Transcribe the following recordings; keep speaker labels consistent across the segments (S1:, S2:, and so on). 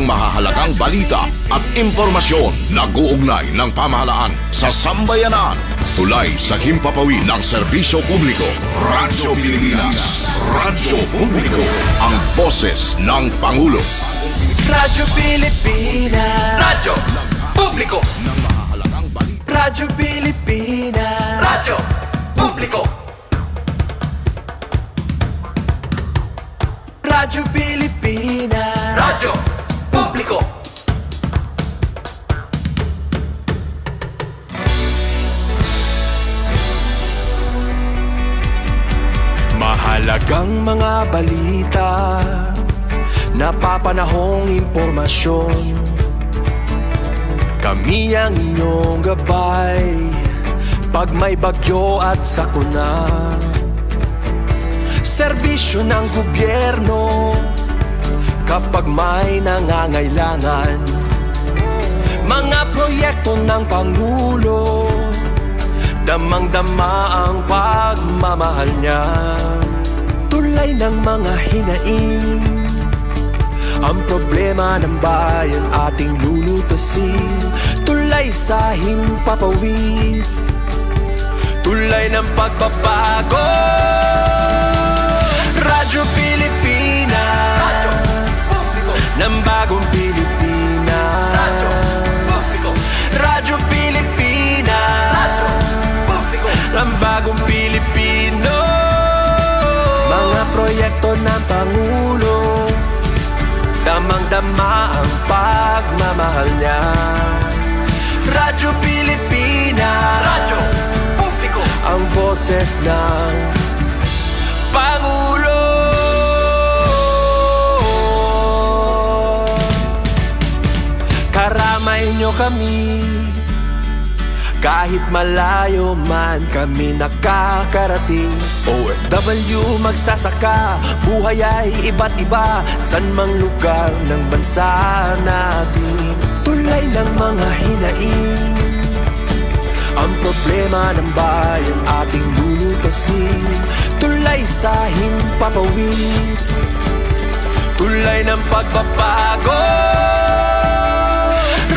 S1: mahahalagang balita at impormasyon na guugnay ng pamahalaan sa sambayanan. Tulay sa himpapawid ng serbisyo publiko. Radyo Pilipinas. Radyo Publiko. Ang boses ng Pangulo.
S2: Radyo Pilipinas. Radyo Publiko. Radyo Pilipinas. Radyo Publiko. Radyo Pilipinas. Radyo Publiko. Mahalagang mga balita, napapanahong impormasyon. Kami ang inyong gabay pag may bagyo at sakuna. Serbisyo ng gobyerno kapag may nangangailangan. Mga proyekto ng Pangulo, damang-dama ang pagmamahal niya. Tulay ng mga hinaing, ang problema ng bayan ating lulutasin. Tulay sa himpapawid, tulay ng pagbabago. Radyo Pilipinas, Radyo Publiko. Ng bagong Pilipinas, Radyo Publiko. Radyo Pilipinas, Radyo Publiko. Ng bagong Pilipino. Mga proyekto ng Pangulo, damang-dama ang pagmamahal niya. Radyo Pilipinas, Radyo Publiko. Ang boses ng Pangulo. Karamay nyo kami, kahit malayo man kami nakakarating. OFW magsasaka, buhay ay iba't iba, san mang lugar ng bansa natin. Tulay ng mga hinaing, ang problema ng bayan ating lulutasin. Tulay sa himpapawid, tulay ng pagbabago.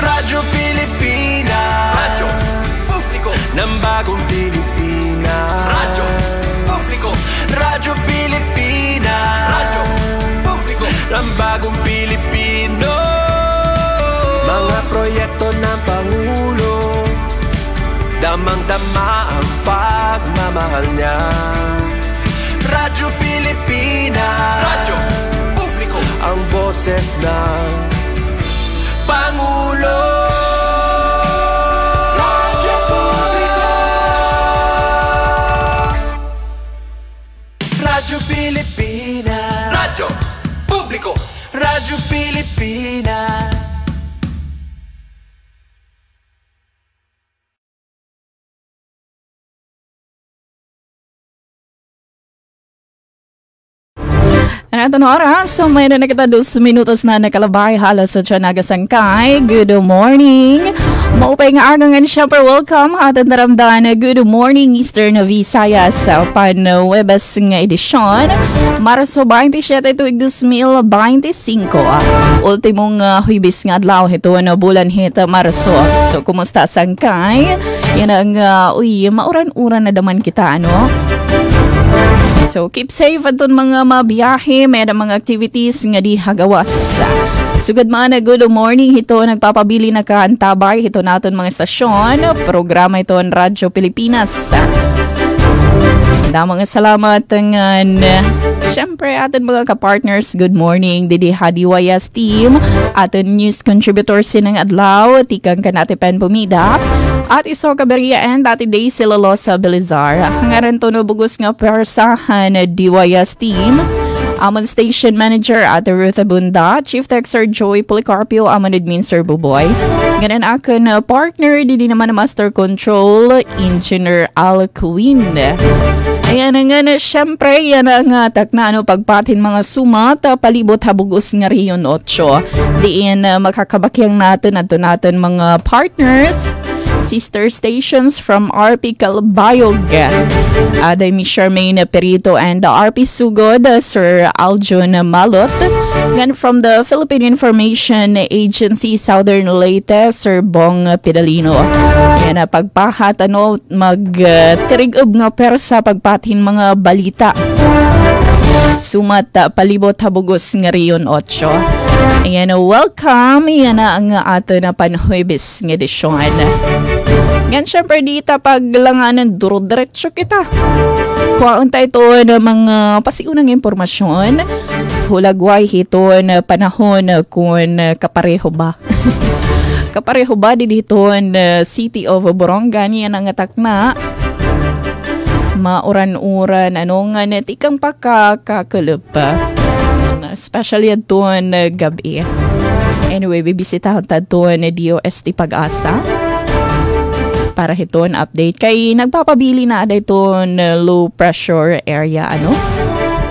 S2: Radyo Pilipinas, Radyo Publiko. Ng bagong Pilipinas, Radyo Publiko. Radyo Pilipinas, Radyo Publiko. Ng bagong Pilipino. Mga proyekto ng Pangulo, damang-dama ang pagmamahal niya. Radyo Pilipinas, Radyo Publiko. Ang boses ng Pangulo. Radyo Publiko. Radyo Pilipinas, Radyo Publiko. Radyo Pilipinas.
S3: Anong oras? So, mayroon na kita 2 minutos na nakalabay halos sa Tianaga Sangkay. Good morning. Maupay nga agangan siyempre welcome ating naramdahan na Good Morning Eastern Visayas sa Panuebas nga edisyon. Marso 27 tuig 2025. Ultimong huibis nga adlaw ito na bulan hita Marso. So, kumusta Sangkay? Yan ang mauran-uran na daman kita, ano? So, keep safe at mga mabiyahe, may mga activities nga di hagawas. Sugad mga na good morning, ito nagpapabili na kaantabay, ito natin mga estasyon, programa ito ang Radyo Pilipinas. Mga salamat ng siyempre atin mga ka-partners, good morning, Didi Hadiwayas team, atin news contributors sinang adlaw, tikang kanati pen pumida, at iso kaberia and dati day sila Losa Belizar. Hangaran to no bugos nga persahan Diwayas team, Amon Station Manager at Ruth Abunda, Chief Texer Joy Policarpio, Amon Admin Sir Buboy. Ganan akin partner, Didi naman na Master Control, Engineer Al Queen. Ayan nga na, syempre, yan ang takna pagpatin mga sumat, palibot habugos nga riyon 8. Diin makakabakyang natin at natin mga partners, sister stations from RP Calbayog, Aday mi Charmaine Perito and RP Sugod, Sir Aljon Malot, Yan from the Philippine Information Agency Southern Leyte, Sir Bong Pidalino. Yan na pagpahat magtirigub nga persa pagpatin mga balita. Sumat palibot habugos nga riyon 8. Ayan, welcome. Yan na ang ato na panhuibis nga edisyon. Yan, syempre dita paglanganan duro-diretso kita. Kuhaan tayo ito ng mga pasiunang impormasyon. Hulagway ito na panahon kung kapareho ba. Kapareho ba dito ng City of Borongan. Yan ang atak na mauran-uran nga natikang pakakakulub. Especially ito na gabi. Anyway, bibisitahan tayo na DOST Pag-asa para hiton update kay nagpapabili na ada iton low pressure area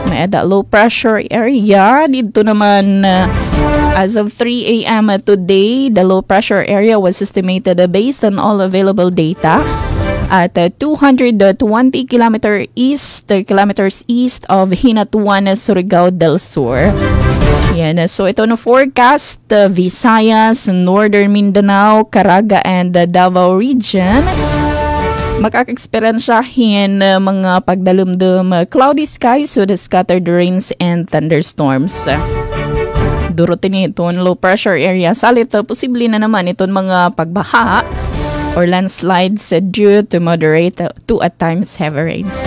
S3: may ada low pressure area dito naman as of 3 a.m. today. The low pressure area was estimated based on all available data at 220 kilometers east of Hinatuan, Surigao del Sur. Yan, so ito na forecast, Visayas, Northern Mindanao, Caraga, and Davao region. Makaka-experiensyahin mga pagdalumdum, cloudy skies with scattered rains and thunderstorms. Durutin itong low pressure area. Salit, posible na naman itong mga pagbaha or landslides due to moderate to at times heavy rains.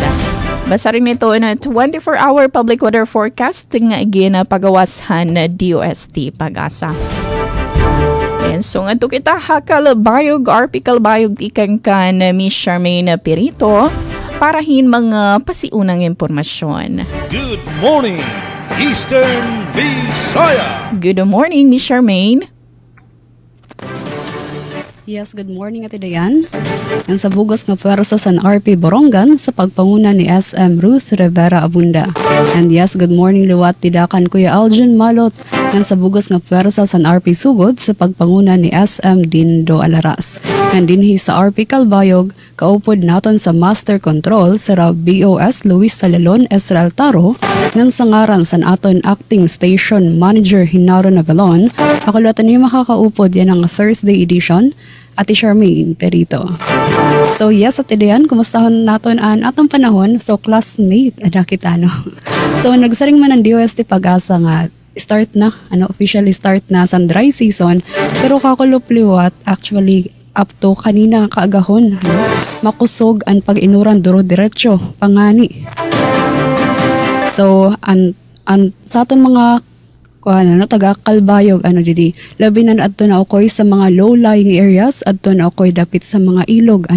S3: Basa rin ito na 24-hour public weather forecast nga again pagawasan na DOST Pag-asa. And so nga ito kita Kalbayog, RP Kalbayog ikang kan Miss Charmaine Perito para hin mga pasiunang impormasyon.
S4: Good morning, Eastern Visaya!
S3: Good morning, Miss Charmaine.
S5: Yes, good morning Ate Dayan. Ang sa bugos nga pwersa sa RP Borongan sa pagpanguna ni SM Ruth Rivera Abunda. And yes, good morning liwat tidakan Kuya Aljon Malot. Ang sa bugos nga pwersa sa RP Sugod sa pagpanguna ni SM Dindo Alaras. And dinhi sa RP Kalbayog, kaupod naton sa Master Control sa BOS Luis Salalon Esral Taro ng sangaran sa aton Acting Station Manager Hinaro Navalon. Ako luwatan niyo makakaupod yan ang Thursday edition. Ate Charmaine Perito. So yes, Ate Dayan, kumustahon naton ang atong panahon. So classmate, ada kita no. So nagsaring man ang DOST Pag-asa nga start na, officially start na sa dry season. Pero kakulupliwat, actually up to kanina kaagahon, makusog ang pag-inuran duro diretso, pangani. So sa aton mga taga Kalbayog didi labi na adto na okoy sa mga low-lying areas, adto na okoy dapit sa mga ilog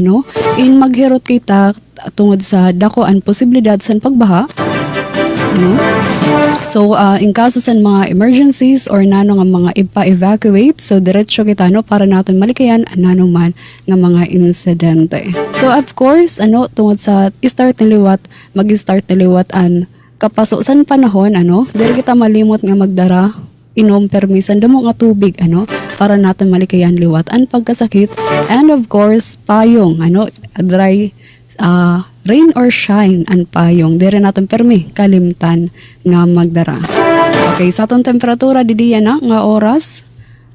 S5: in maghirot kita tungod sa dako ang posibilidad sa pagbaha. So in kaso sa mga emergencies or nano nga mga ipa-evacuate, so diretso kita para naton malikayan nano man nga mga insidente. So of course tungod sa start ni liwat, mag-start ni liwat an kapasok san panahon diri kita malimot nga magdara inom permisan damo nga tubig para naton malikayan liwat ang pagkasakit, and of course payong dry rain or shine ang payong diri naton permi kalimtan nga magdara. Okay, sa atong temperatura didiya na nga oras,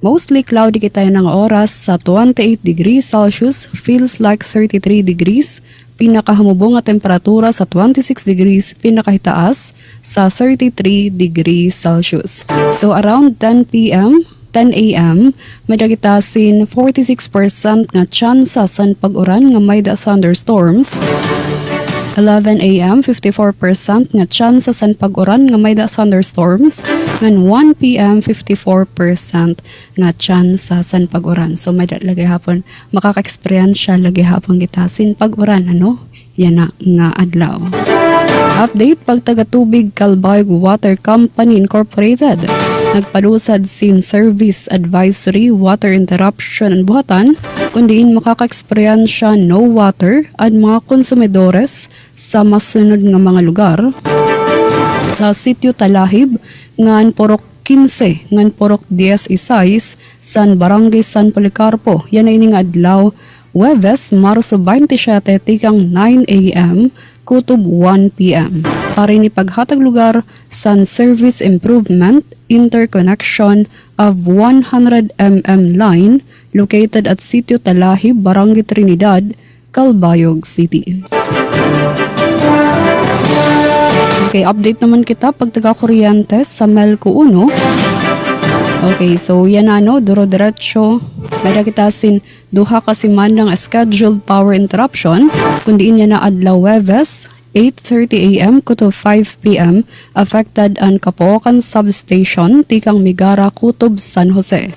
S5: mostly cloudy kita nga oras sa 28 degrees Celsius, feels like 33 degrees. Pinakahamubong nga temperatura sa 26 degrees, pinakahitaas sa 33 degrees Celsius. So around 10 a.m. may kita sin 46% nga tsansa sa pag-uran nga may thunderstorms. 11 a.m. 54% nga tsansa sa pag-uran nga may thunderstorms. Ngan 1 p.m. 54% nga tsansa sa pag-uran. So may lagi hapon makaka-experience lagi hapon kita sin pag-uran yan na nga adlaw. Update pagtaga-tubig Kalbayog Water Company Incorporated. Nagpadusad sin Service Advisory Water Interruption and buhatan kundiin makaka-experience no water at mga konsumidores sa masunod nga mga lugar sa sitio Talahib ngan porok 15 ngan porok 10 isais san Barangay San Policarpo. Yan ay ning adlaw Huwebes, Marso 27 tikang 9 a.m. kutob 1 p.m. Para ni paghatag lugar san service improvement interconnection of 100 mm line located at Sitio Talahib, Barangay Trinidad, Calbayog City. Okay, update naman kita pag taga-kuryente sa Melco 1. Okay, so yan duro-diretso. May kita sin duha kasi man ng scheduled power interruption, kundi niya na adlaw Webes, 8:30 a.m. to 5 p.m. affected ang Kapoacan Substation, Tikang Migara, Kutob, San Jose.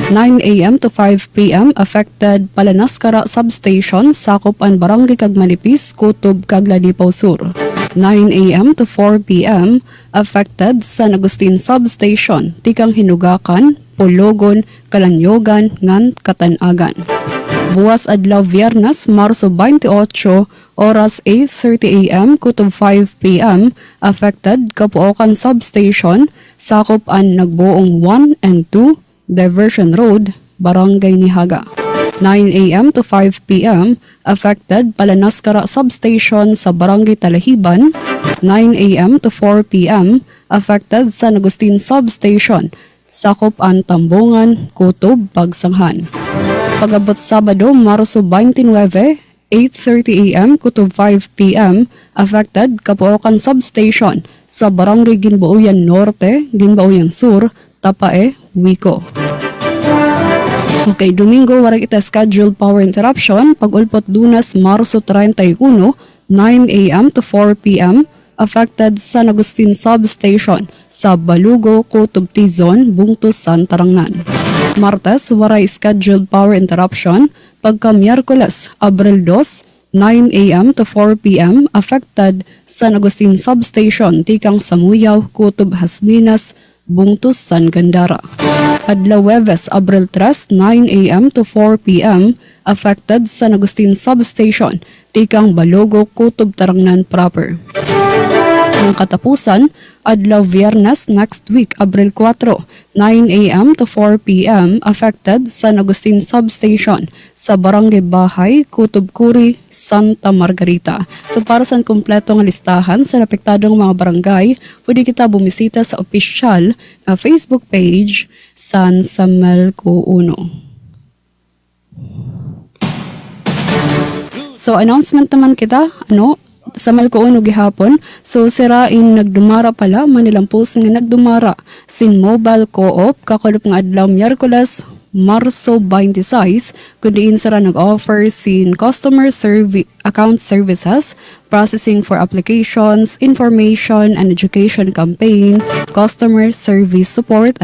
S5: 9 a.m. to 5 p.m. affected Palanaskara Substation, sakop ang Barangay Kagmanipis, Kutob, Kagladipaw Sur. 9 a.m. to 4 p.m. affected San Agustin Substation, Tikang Hinugakan, Pulogon, Kalanyogan, ngan Katanagan. Buwas adlaw Viernes, Marso 28, oras 8:30 a.m. to 5 p.m. affected Kapuokan Substation, sakop ang nagbuong 1 and 2 Diversion Road, Barangay Nihaga. 9 a.m. to 5 p.m. affected Palanaskara Substation sa Barangay Talahiban. 9 a.m. to 4 p.m. affected San Agustin Substation, sakop ang Tambungan, Kutob, Pagsanghan. Pag-abot Sabado, Marso 29, 8:30 a.m. to 5 p.m. affected Kapuokan Substation sa Barangay Ginbauyan Norte, Ginbauyan Sur, Tapae, Wico. Okay, Domingo, wala kita scheduled power interruption. Pag-ulpot Lunes, Marso 31, 9 a.m. to 4 p.m. affected San Agustin Substation sa Balugo, Kutob T-Zone, Bungtos, San Tarangnan. Martes, waray scheduled power interruption. Pagka Miyerkules, Abril 2, 9 a.m. to 4 p.m. affected San Agustin Substation, Tikang Samuyaw, Kutob, Hasminas, Bungtos, San Gandara. Adlaw Webes, Abril 3, 9 a.m. to 4 p.m. affected San Agustin Substation, Tikang Balogo, Kutob, Tarangnan proper. Ng katapusan, adlaw Viernes next week, Abril 4, 9 a.m. to 4 p.m. affected San Agustin Substation sa Barangay Bahay, Kutob Kuri, Santa Margarita. So para sa kumpletong listahan sa apektadong mga barangay, pwede kita bumisita sa official na Facebook page San Samelco 1. So announcement naman kita, sa Melco 1 gihapon. So sirain nagdumara pala, manilampos nga nagdumara sin mobile co-op kakulop nga adlaw Miyerkules, Marso 26, kundiin sara nag-offer sin customer account services, processing for applications, information and education campaign, customer service support,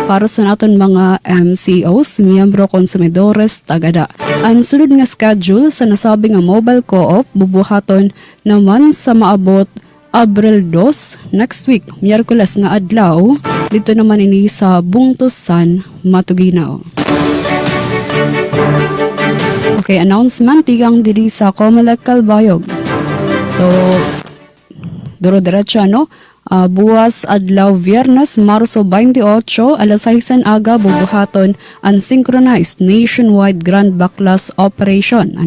S5: para sa naton mga MCOs, miyembro konsumidores, tagada. Ang sunod nga schedule sa nasabi nga mobile co-op, bubuhaton naman sa maabot Abril 2, next week, Miyerkules nga adlaw, dito naman ini sa Bungtos, San Matuginaw. Okay, announcement, tigang diri sa Comelec Calbayog. So, duro-diretso, buwas adlaw Viernes, Marso 28, alas 6 aga, bubuhaton ang synchronized nationwide Grand Backlash Operation.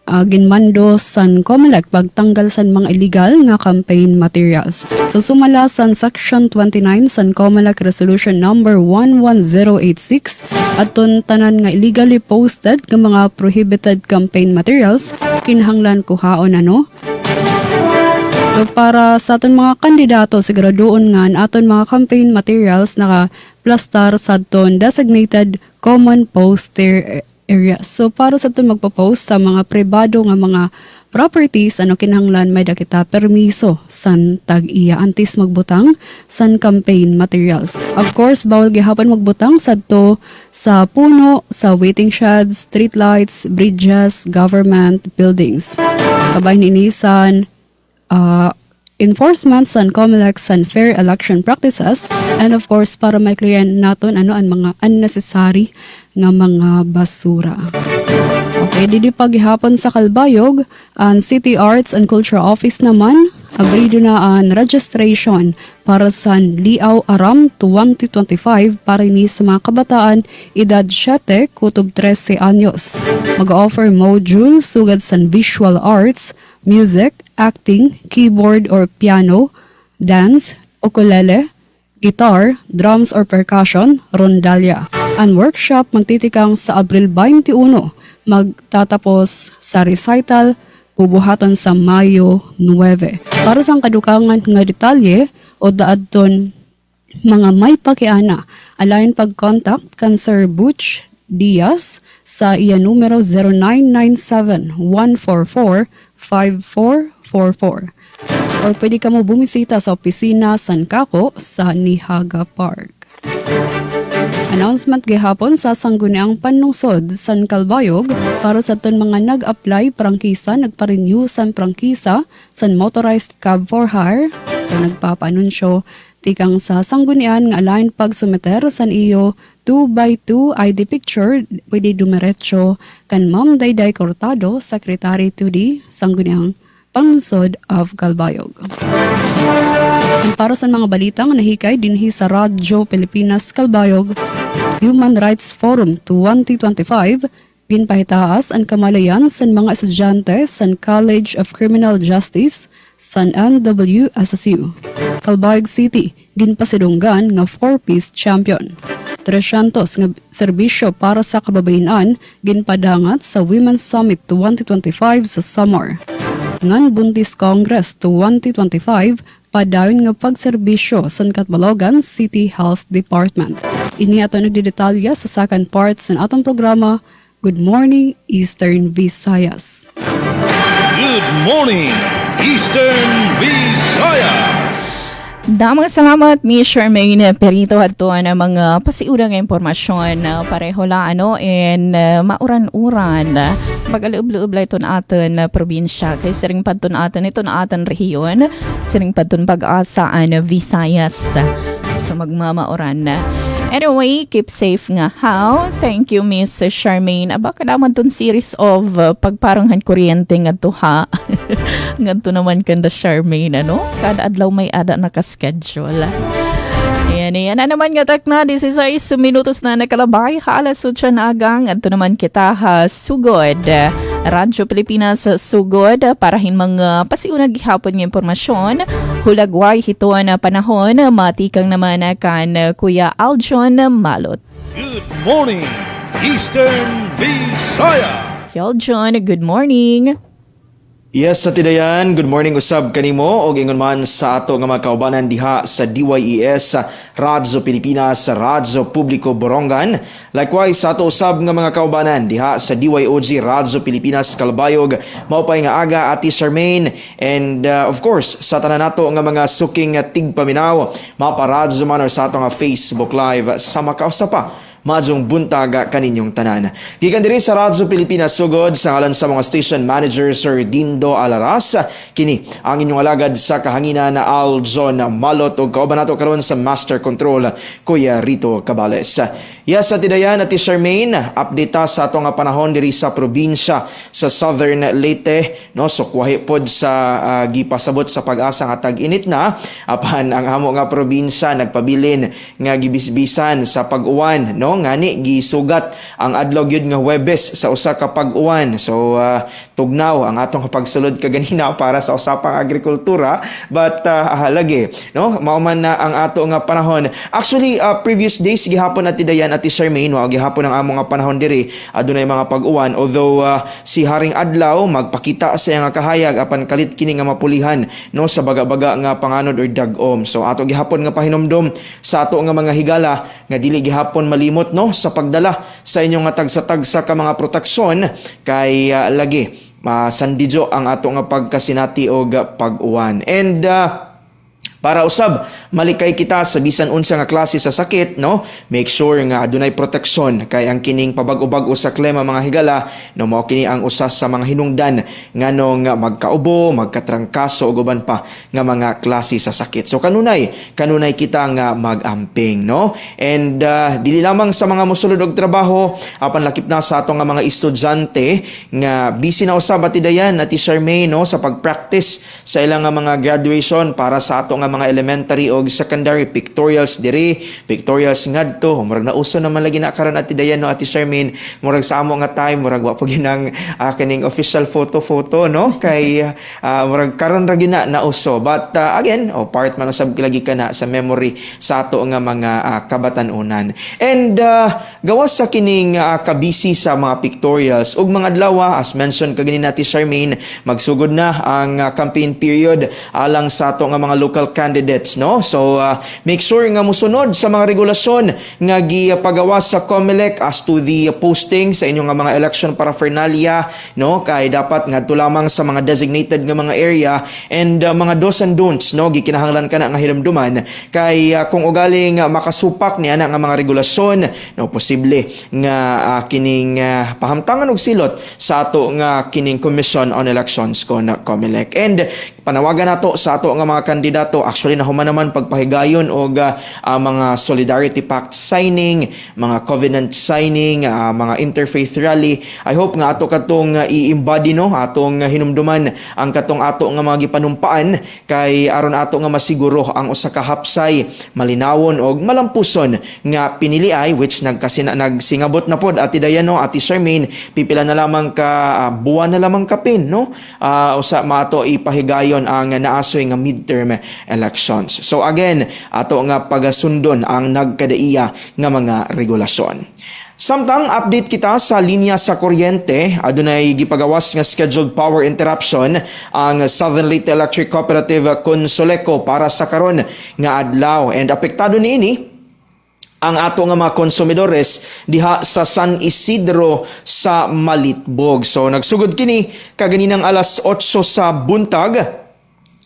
S5: Ginmando san Comelec pagtanggal san mga illegal nga campaign materials. So sumala san Section 29 san Comelec Resolution number 11086 aton tanan nga illegally posted nga mga prohibited campaign materials kinahanglan kuhaon So para sa aton mga kandidato siguraduon nga aton mga campaign materials naka-plastar sa aton designated common poster area. So para sa ito magpo-post sa mga pribado nga mga properties, kinahanglan may dakita permiso san tag-iya antis magbutang san campaign materials. Of course, bawal gihapon magbutang sa ito sa puno, sa waiting sheds, street lights, bridges, government buildings. Kabay ninisan, enforcement san Comelec san fair election practices, and of course para may klient naton ang mga unnecessary nga mga basura. Okay, didi paghihapon sa Calbayog, ang City Arts and Culture Office naman, abrido na ang registration para sa Liaw Aram 2025 para ni sa mga kabataan edad 7 kutob 13 anyos. Mag-offer module sugad sa visual arts, music, acting, keyboard or piano, dance, ukulele, guitar, drums or percussion, rondalya. Ang workshop magtitikang sa Abril 21, magtatapos sa recital, bubuhaton sa Mayo 9. Para sa kadukangan nga detalye o daadton mga may pakiana, alayon pag-contact kan Sir Butch Diaz sa iya numero 0997-144-5444 or pwede ka mo bumisita sa opisina San Kako sa Nihaga Park. Announcement gihapon sa sangguniang panlungsod San Calbayog para sa ton mga nag-apply prangkisa, nagpa-renew san prangkisa san motorized cab for hire. So nagpapaanunsyo tikang sa sanggunian nga alain pagsumeter san iyo 2x2 ID picture pwede dumiretso kan Ma'am Dayday Cortado, Secretary to the sangguniang panlungsod of Calbayog. Para sa mga balitang nahikay dinhi sa Radyo Pilipinas Calbayog, Human Rights Forum 2025, ginpahitaas ang kamalayan sa mga estudyante sa College of Criminal Justice sa NWSSU. Calbayog City, ginpasidunggan nga 4-piece champion. 300 nga serbisyo para sa kababayenan ginpadangat sa Women's Summit 2025 sa Samar. Ngan Buntis Congress 2025, padawin nga pagserbisyo sa Catbalogan City Health Department. Ini ato nagdidetalya sa second part sa atong programa, Good Morning Eastern Visayas.
S4: Good morning, Eastern Visayas.
S3: Damang salamat, Miss Charmaine Perito ato na mga pasiudang impormasyon pareho la and mauran-uran pag-alub-lub ito na atin probinsya kay siring padton atin ito na atin rehiyon siring padton pag-asaan Visayas so magmamauran na. Anyway, keep safe nga how. Thank you, Miss Charmaine. Aba ka naman ton series of pagparanghan kuryente nga to ha. Nga to naman kanda Charmaine, ano? Kada adlaw may ada nakaschedule. Ayan na naman nga takna. 16 minutos na nakalabay. Alas 8 na agang. At to naman kita ha sugod. Radyo Pilipinas sugod parahin mga pasiunag gihapon ng impormasyon. Hulagway hito na panahon, matikang naman kan Kuya Aljon Malot.
S4: Good morning, Eastern Visayas.
S3: Aljon, good morning.
S6: Yes, sa tidayan, good morning usab kanimo og ingon man sa ato nga mga kaubanan diha sa DYES Radyo Pilipinas Radyo Publiko Borongan. Likewise sa ato usab nga mga kaubanan diha sa DYOG Radyo Pilipinas Calbayog. Mao pay nga aga Ate Charmaine and of course sa tanan nato nga mga suking tigpaminaw maparadyo man or sa ato nga Facebook Live sa makausa pa Majong buntaga kaninyong tanan. Gikan diri sa Radyo Pilipinas sugod sa ngalan sa mga station manager Sir Dindo Alaras. Kini ang inyong alagad sa kahanginan na Aljon Malot ug kauban nato karon sa Master Control Kuya Rito Cabales. Yes, sa tidayan Ate Charmaine, update sa ato nga panahon diri sa probinsya sa Southern Leyte, no, so kuwahi pod sa gipasabot sa pag-asa nga tag-init na apan ang amo nga probinsya nagpabilin nga gibisbisan sa pag-uwan, no, ngani gisugat ang adlaw gyud nga Huwebes sa usa ka pag-uwan. So tugnaw ang atong pagsulod kaganina para sa usapang agrikultura, but halagi, no, mao man na ang ato nga panahon. Actually previous days gihapon Ate Dayan Ate Charmaine, wa gihapon ang amo nga panahon diri adunay mga pag-uwan, although si Haring Adlaw magpakita sa nga kahayag apan kalit kini nga mapulihan, no, sa baga-baga nga panganod or dag-om. So ato gihapon nga pahinomdom sa ato nga mga higala nga dili gihapon malimot, no, sa pagdala sa inyong nga tagsa-tagsa ka mga proteksyon kay lagi masandidyo ang ato nga pagkasinati og pag-uwan. And para usab malikay kita sa bisan unsa nga klase sa sakit, no, make sure nga adunay proteksyon kay ang kining pabag-ubag sa klema mga higala, no, mao kini ang usa sa mga hinungdan nganong magkaubo, magkatrangkaso ug uban pa nga mga klase sa sakit. So kanunay kita nga magamping, no, and dili lamang sa mga mosulod og trabaho apan lakip na sa ato nga mga estudyante nga busy na usab Ate Dayan Ate Charmaine, no, sa pagpractice sa ilang nga mga graduation para sa ato nga mga elementary o secondary pictorials diri, pictorials ngadto, murag nauso naman lagi na karon ati dayan no ati Charmaine, murag sa amo nga time murag wa pa ginang kaning official photo no kay murag karon ra gina nauso, but again part man usab lagi kana sa memory sa ato nga mga kabatan-unan. And gawas sa kining kabisi sa mga pictorials ug mga adlaw, as mentioned kagani nati Charmaine, magsugod na ang campaign period alang sa ato nga mga local candidates, no? So make sure nga musunod sa mga regulasyon nga gipagawas sa COMELEC as to the posting sa inyong nga mga election paraphernalia, no? Kay dapat ngadto lamang sa mga designated nga mga area, and mga do's and don'ts, no? Gikinahanglan kana nga hinumduman kay kung ugaling makasupak niya nga mga regulasyon, no, posible nga kining pahamtangan og silot sa ato nga kining Commission on Elections kon COMELEC. And panawagan nato sa ato nga mga kandidato, actually nahuman naman pagpahigayon og mga Solidarity Pact signing, mga covenant signing, mga interfaith rally. I hope nga ato katong i-embody, no, atong hinumduman ang katong ato nga mga gipanumpaan kay aron ato nga masiguro ang usa ka hapsay, malinawon og malampuson nga piniliay, which nagsingabot na pod ati dayan, no, ati Charmaine, pipila na lamang ka buwan na lamang kapin, no, usa maato ipahigayon ang naasoy nga midterm elections. So again, ato nga pagasundon ang nagkadaiya nga mga regulasyon. Samtang update kita sa linya sa kuryente, adunay gipagawas nga scheduled power interruption ang Southern Leyte Electric Cooperative Consoleco para sa karon nga adlaw, and apektado niini ang ato nga mga konsumidores diha sa San Isidro sa Malitbog. So nagsugod kini kaganinang alas 8 sa buntag,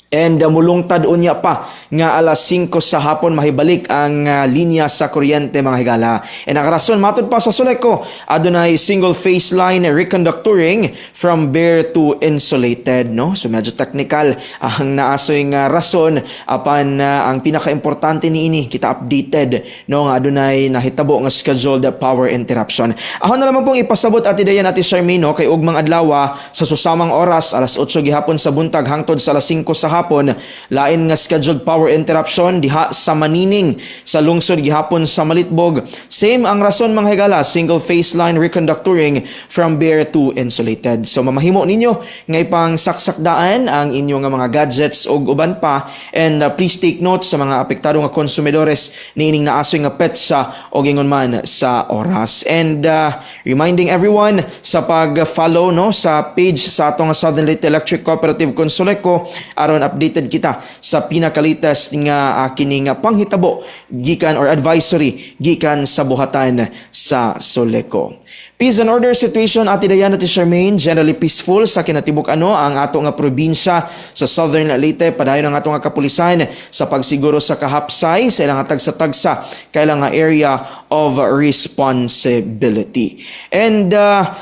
S6: and mulungtad unya pa nga alas 5 sa hapon mahibalik ang linya sa kuryente, mga higala. And ang rason matud pa sa Soleco, adunay single phase line reconductoring from bare to insulated, no? So medyo technical ang naasoy nga rason, apan ang pinaka-importante niini kita updated, no, nga adunay nahitabo nga scheduled power interruption. Ahon na lamang pong ipasabot ati dayan ati Charmaine, no, kay ugmang adlaw sa susamang oras alas 8 gihapon sa buntag hangtod sa alas 5 sa hapon, lain nga scheduled power interruption diha sa Manining sa lungsod gihapon sa Malitbog. Same ang rason, mga higala, single phase line reconductoring from bare to insulated. So mamahimo ninyo nga ipang saksakdaan ang inyo nga mga gadgets og uban pa, and please take note sa mga apektado nga konsumidores niining naasoy nga petsa og ingon man sa oras. And reminding everyone sa pag-follow, no, sa page sa atong Southern Leyte Electric Cooperative Consoleco aron updated kita sa pinakalitas nga kining panghitabo gikan or advisory gikan sa buhatan sa Soleco. Peace and order situation ati dayan ati Charmaine, generally peaceful sa kinatibuk-ano ang ato nga probinsya sa Southern Leyte. Padayon ang ato nga kapulisan sa pagsiguro sa kahapsay sa ilang tagsa-tagsa kailang nga area of responsibility. And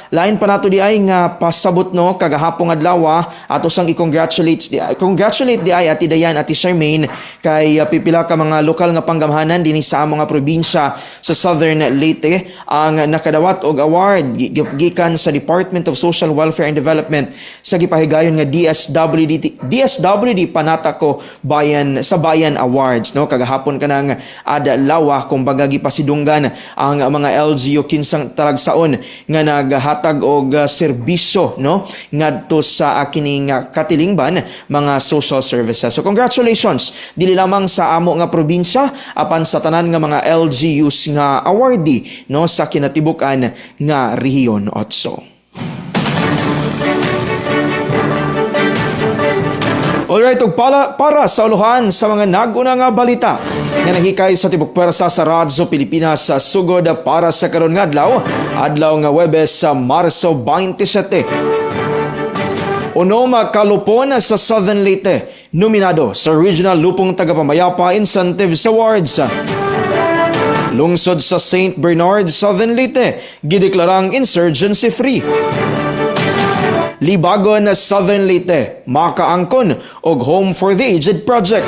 S6: lain pa nato di ay nga pasabot, no, kagahapong adlaw ato sang i-congratulate di ay ati dayan ati Charmaine kay pipila ka mga lokal nga panggamhanan dinhi sa among nga probinsya sa Southern Leyte ang nakadawat og award gikan sa Department of Social Welfare and Development sa gipahigayon nga DSWD Panataco Bayan sa Bayan Awards, no, kagahapon kanang adlaw kumbaga gipasidunggan ang mga LGU kinsang talagsaon nga naghatag og serbisyo, no, ngadto sa kining katilingban mga social services. So congratulations dili lamang sa amo nga probinsya apan sa tanan nga mga LGUs nga awardee, no, sa kinatibukan nga Rehiyon 8. Alright, ug para sa uluhan sa mga naguna nga balita nga nahikay sa tibok pwersa sa Radyo Pilipinas sa sugod para sa karon nga adlaw nga Huwebes sa Marso 27. Unoma kalupon sa Southern Leyte nominado sa Regional Lupong Tagapamayapa Incentives Awards. Lungsod sa St. Bernard, Southern Leyte, gideklarang insurgency free. Libagon, Southern Leyte, makaangkon og Home for the Aged project.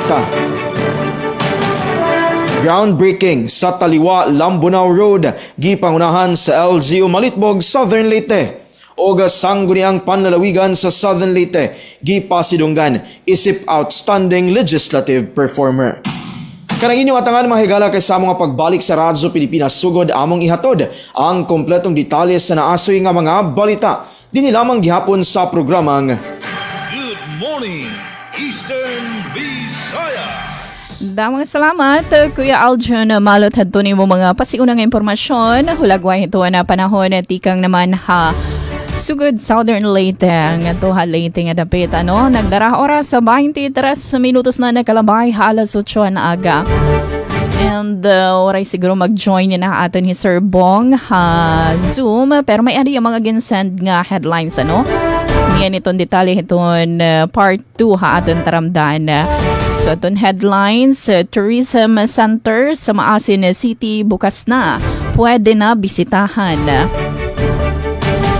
S6: Groundbreaking sa Taliwa, Lambunao Road, gipangunahan sa LGU Malitbog, Southern Leyte. o sangguniang panlalawigan sa Southern Leyte gipasidunggan isip outstanding legislative performer. Kanang inyong atangan mga higala kay sa mga pagbalik sa Radyo Pilipinas sugod among ihatod ang kompletong detalye sa naasoy nga mga balita. Dini lamang gihapon sa programang
S4: Good Morning Eastern Visayas.
S3: Damang salamat, Kuya Aljon. Malot hadto nimo mga pasiunang impormasyon. Hulagway ito na panahon at tikang naman ha. Sugod Southern Leyte, nga to ha Leyte nga dapit, nagdara oras sa 23 minutos na nakalabay, alas 8 na aga. And oray siguro mag-join na atin ni Sir Bong ha Zoom, pero may yung mga ginsend nga headlines, Niyan itong detalye itong part 2 ha atin taramdan. So itong headlines, Tourism Center sa Maasin City bukas na, pwede na bisitahan.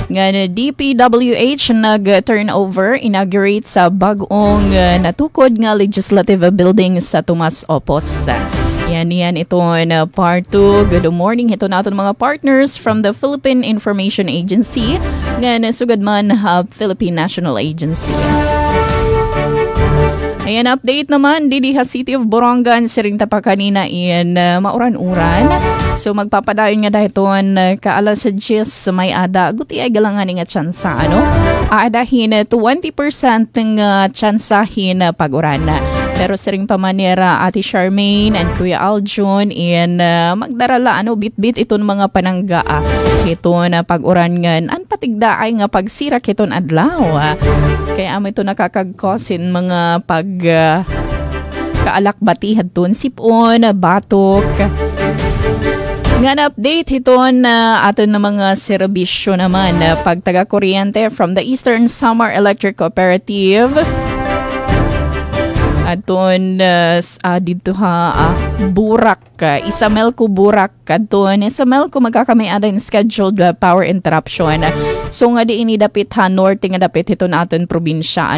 S3: Nga DPWH nag-turnover, inaugurate sa bagong natukod nga legislative building sa Tomas Opos. Yan itong part 2. Good morning ito natin mga partners from the Philippine Information Agency nga nasugad man Philippine National Agency. Ayan, update naman, didi ha City of Borongan, siring tapa kanina in mauran-uran. So magpapadayon nga dahiton kaalas sa 10 may ada. Guti ay galangan nga tsansa, Aadahin 20% ng tsansahin pag-uran. Pero siring pamanera Ate Charmaine and Kuya Aljon in magdarala bit-bit iton mga pananggaa. Ito na pag-uran ngan an patigdaay nga pagsirak iton adlaw. Kaya amo ito nakakagkosin mga kaalakbati hadton sipon, batok. Nga update iton aton na mga serbisyo naman pagtaga-kuryente from the Eastern Samar Electric Cooperative. Aton dito ha Burak, Isamelco Burak aton Isamelco magkakamay adan scheduled power interruption. So nga di ini dapit ha norte nga dapit ito naton probinsya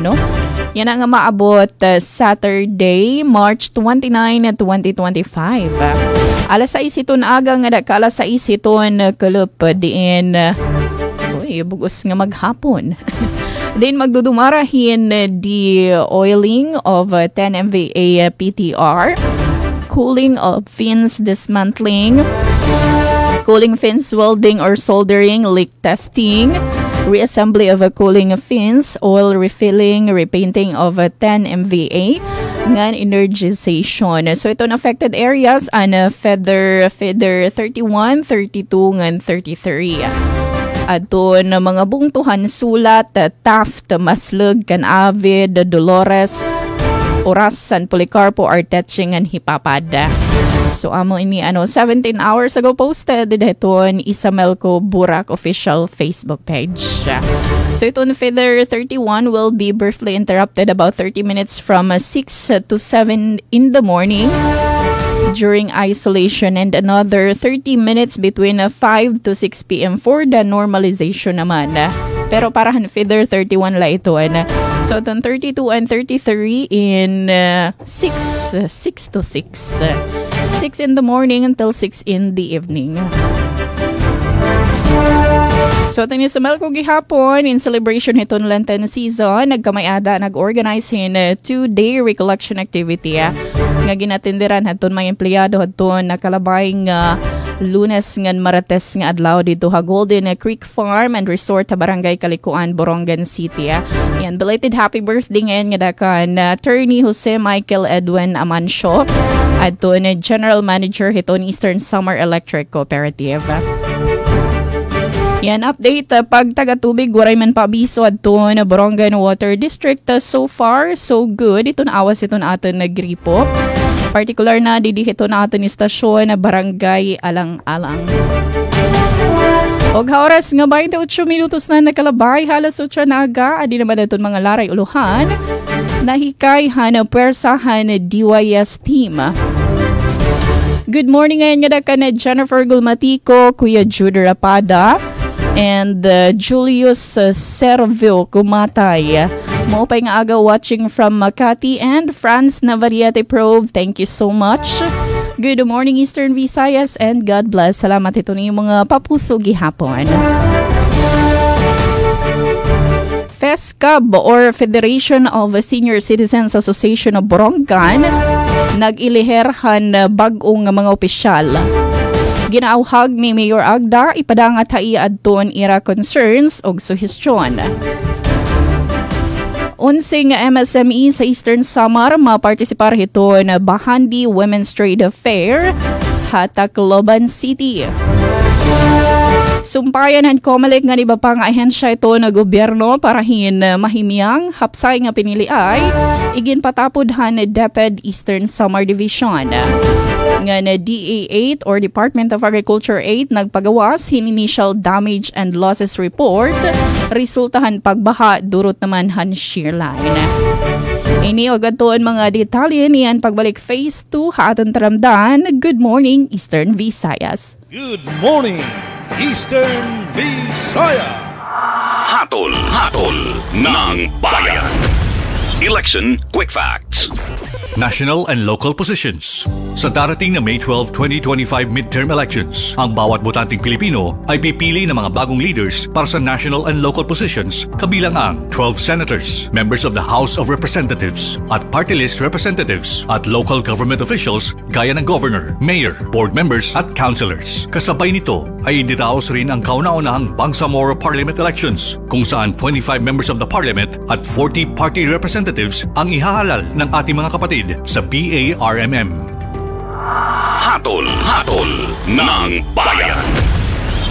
S3: Yan nga maabot Saturday, March 29, 2025. Alas 6 iton aga nga da alas 6 iton kulup diin bugos nga maghapon. Then magdudumarahin the oiling of 10 MVA PTR, cooling of fins dismantling, cooling fins welding or soldering, leak testing, reassembly of a cooling fins, oil refilling, repainting of 10 MVA, ngan energization. So ito na affected areas an feather 31, 32 ngan 33. Ato na mga bungtuhan sulat, Taft, Maslug, Canavid, Dolores, Oras, San Policarpo, Arteching, and Hipapad. So amo ini 17 hours ago posted dito Isamelco Burak official Facebook page. So ito Feather 31 will be briefly interrupted about 30 minutes from 6 to 7 in the morning during isolation and another 30 minutes between 5 to 6 p.m. for the normalization naman. Pero parahan Feather 31 la ito. So itong 32 and 33 in 6 to 6. 6 in the morning until 6 in the evening. So ito sa Melco gihapon in celebration iton Lenten season, nagkamayada nag-organize in 2-day recollection activity nga ginatindiran hadton mga empleyado hadton nakalabay nga Lunes ngan Martes nga adlaw dito ha Golden Creek Farm and Resort sa Barangay Kalikuan, Borongan City. Yan, belated happy birthday ngayon nga dakan Attorney Jose Michael Edwin Amancio adton General Manager hiton Eastern Samar Electric Cooperative. Yan, update. Pag taga-tubig, waray man pabiso adto na Borongan Water District. So far, so good. Ito na awas ito na aton na gripo. Particular na, didihito na aton istasyon na Barangay Alang-Alang. Og oras nga 28 minutos na nakalabay, halos 8 na aga. Adi naman ito mga laray uluhan. Nahikay na puwersahan DYS team. Good morning ngayon nga ka na Jennifer Gulmatico, Kuya Jude Rapada, and Julius Servio Kumatay. Maupay nga aga watching from Makati and France Navariete Probe. Thank you so much. Good morning Eastern Visayas and God bless. Salamat ito na yung mga papuso gihapon. FESCAB or Federation of Senior Citizens Association of Borongan nag-iliherhan bag-ong mga opisyal. Ginaawhag ni Mayor Agda ipadangat adton ira concerns og suhestyon. Unsing MSME sa Eastern Samar mapartisipar hiton Bahandi Women's Trade Fair hatak Loban City. Sumpayan han Comelec nga iba pang ahensya ito na gobyerno para mahimyang hapsay nga pinili ay igin patapod han DepEd Eastern Samar Division. Nga na DA8 or Department of Agriculture 8 nagpagawas initial damage and losses report, resultahan pagbaha durot naman han shear line. Ini og aton mga detalye niyan pagbalik phase 2 ha aton taramdan. Good morning Eastern Visayas.
S4: Good morning, Eastern Visayas.
S1: Hatol ng bayan. Election Quick Facts.
S7: National and local positions. Sa darating na May 12, 2025 midterm elections, ang bawat botanteng Pilipino ay pipili ng mga bagong leaders para sa national and local positions kabilang ang 12 senators, members of the House of Representatives at party list representatives at local government officials gaya ng governor, mayor, board members at councilors. Kasabay nito ay idiraos rin ang kauna-unahang Bangsamoro Parliament elections kung saan 25 members of the parliament at 40 party representatives ang ihahalal ng ating mga kapatid sa BARMM.
S1: Hatol ng bayan.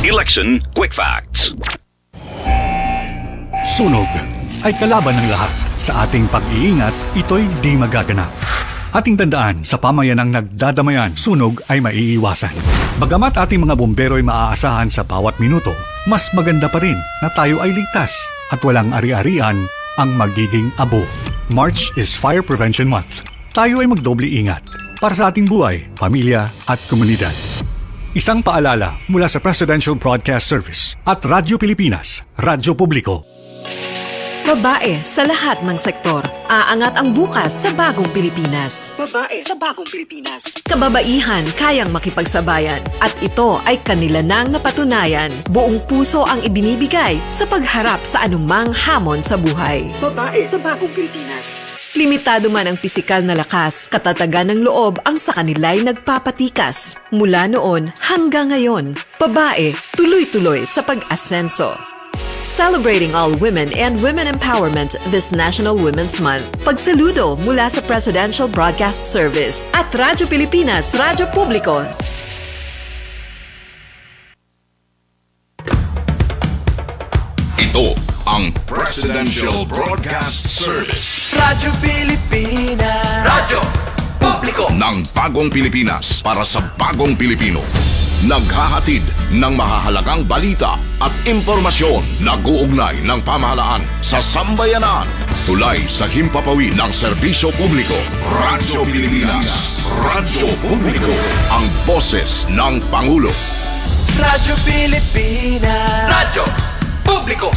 S1: Election Quick Facts.
S7: Sunog ay kalaban ng lahat. Sa ating pag-iingat, ito'y di magaganap. Ating tandaan, sa pamayanang nagdadamayan, sunog ay maiiwasan. Bagamat ating mga bumbero ay maaasahan sa bawat minuto, mas maganda pa rin na tayo ay ligtas at walang ari-arian ang magiging abo. March is Fire Prevention Month. Tayo ay magdoble ingat para sa ating buhay, pamilya at komunidad. Isang paalala mula sa Presidential Broadcast Service at Radyo Pilipinas, Radyo Publiko.
S8: Babae sa lahat ng sektor. Aangat ang bukas sa bagong Pilipinas. Babae sa bagong Pilipinas. Kababaihan kayang makipagsabayan at ito ay kanila nang napatunayan. Buong puso ang ibinibigay sa pagharap sa anumang hamon sa buhay. Babae sa bagong Pilipinas. Limitado man ang pisikal na lakas, katatagan ng loob ang sa kanila'y nagpapatikas. Mula noon hanggang ngayon, babae tuloy-tuloy sa pag-asenso. Celebrating all women and women empowerment this National Women's Month. Pagsaludo mula sa Presidential Broadcast Service at Radyo Pilipinas, Radyo Publiko.
S1: Ito ang Presidential Broadcast Service.
S2: Radyo Pilipinas. Radyo Publiko
S1: Ng bagong Pilipinas para sa bagong Pilipino. Naghahatid ng mahahalagang balita at impormasyon na guugnay ng pamahalaan sa sambayanan. Tulay sa himpapawid ng serbisyo publiko. Radyo Pilipinas. Radyo Publiko. Ang boses ng Pangulo.
S2: Radyo Pilipinas. Radyo Publiko.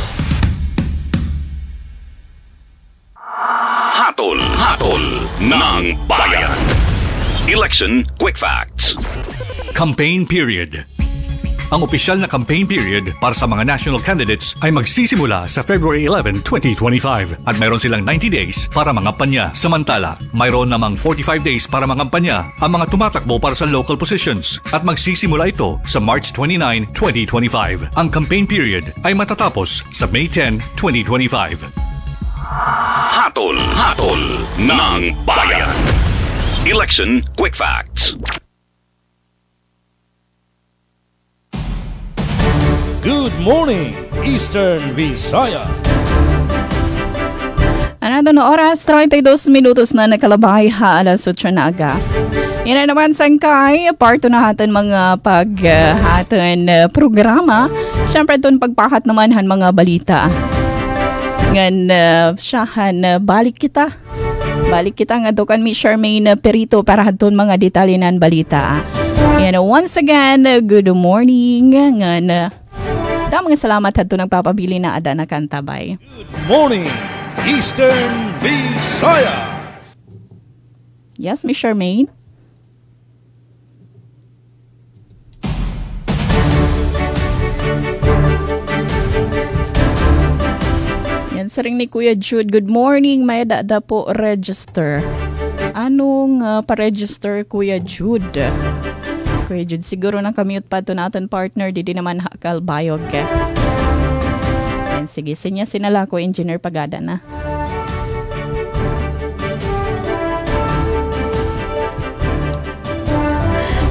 S1: Hatol ng bayan. Election Quick Facts.
S7: Campaign period. Ang opisyal na campaign period para sa mga national candidates ay magsisimula sa February 11, 2025 at mayroon silang 90 days para mangampanya. Samantala, mayroon namang 45 days para mangampanya ang mga tumatakbo para sa local positions at magsisimula ito sa March 29, 2025. Ang campaign period ay matatapos sa May 10, 2025.
S1: Hatol ng bayan. Election Quick Facts.
S4: Good morning, Eastern Visayas.
S3: Anado na oras, 32 minutos na nakalabay ha, alas 8 na aga. Yan na naman sangkay, parto na hatan mga hatan programa. Siyempre doon pagpakat naman han mga balita. Ngan siyahan, balik kita nga doon mi Charmaine Perito para doon mga detalyinan balita. Yan, once again, good morning. Ngan, damang salamat hato nagpapabili na ada na kantabay.
S4: Good morning, Eastern Visayas.
S3: Yes, Miss Charmaine. Saring ni Kuya Jude, good morning. May dada po register. Anong pa-register, Kuya Jude? Kuya Jude, siguro na commute pa ito natin partner. Di naman Kalbayog. And sige, sinala ko, Engineer Pagada na.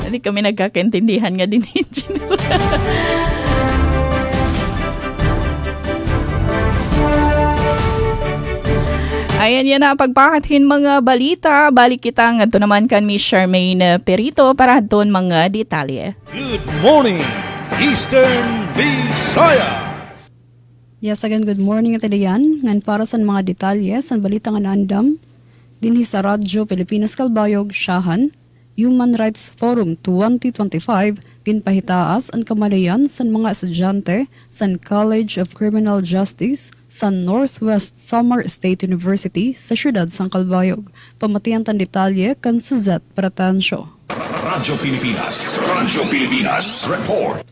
S3: Hindi kami nagkakaintindihan nga din, Engineer. Ayan yan na pagpakatin mga balita. Balik kita nga ito naman kan Miss Charmaine Perito para doon mga detalye.
S4: Good morning, Eastern Visayas!
S5: Yes, again, good morning at yan. Ngan para sa mga detalye sa balita nga naandam, dinhi sa Radyo Pilipinas Kalbayog, Shahan, Human Rights Forum 2025 ginpahitaas ang kamalayan sa mga estudyante sa College of Criminal Justice sa Northwest Samar State University sa siyudad sang Kalbayog. Pamatian tan detalye kan Suzette Pratancio.
S1: Radyo Pilipinas Report.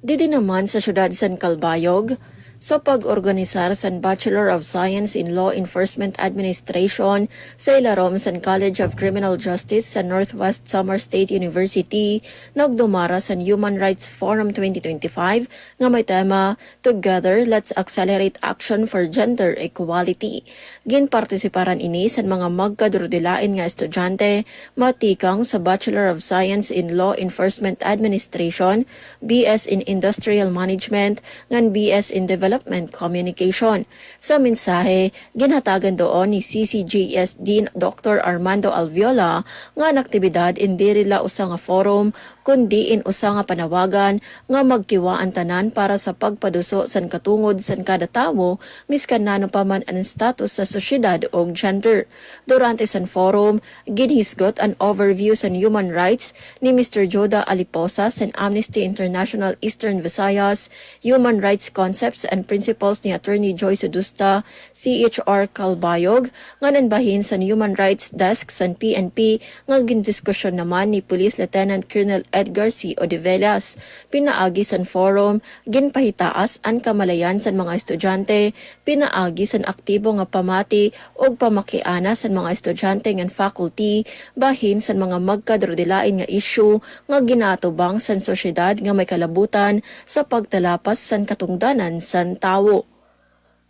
S9: Didi naman sa siyudad san Kalbayog, sa pag-organisar sa Bachelor of Science in Law Enforcement Administration sa ilarom sa College of Criminal Justice sa Northwest Samar State University, nagdumara sa Human Rights Forum 2025 nga may tema Together, Let's Accelerate Action for Gender Equality. Ginpartisiparan ini sa mga magkadurdilain nga estudyante matikang sa Bachelor of Science in Law Enforcement Administration, BS in Industrial Management, ngan BS in Development Communication. Sa mensahe, ginhatagan doon ni CCJS Dean Dr. Armando Alviola nga ang aktibidad hindi rila usa nga forum kundi in usa nga panawagan nga magkiwaan tanan para sa pagpaduso san katungod san kada tawo miskan nano pa man ang status sa sosyedad o gender. Durante san forum, ginhisgot an overview san human rights ni Mr. Joda Aliposa san Amnesty International Eastern Visayas, Human Rights Concepts and Principles ni Attorney Joy Sedusta, CHR Kalbayog, nga nanbahin sa Human Rights Desk sa PNP, nga gindiskusyon naman ni Police Lieutenant Colonel Edgar C. Odivelas. Pinaagi sa forum, ginpahitaas ang kamalayan sa mga estudyante, pinaagi sa aktibo nga pamati o pamakiana sa mga estudyante ng faculty, bahin sa mga magkadrodilain nga issue nga ginatubang sa sosyedad nga may kalabutan sa pagtalapas sa katungdanan sa tawo.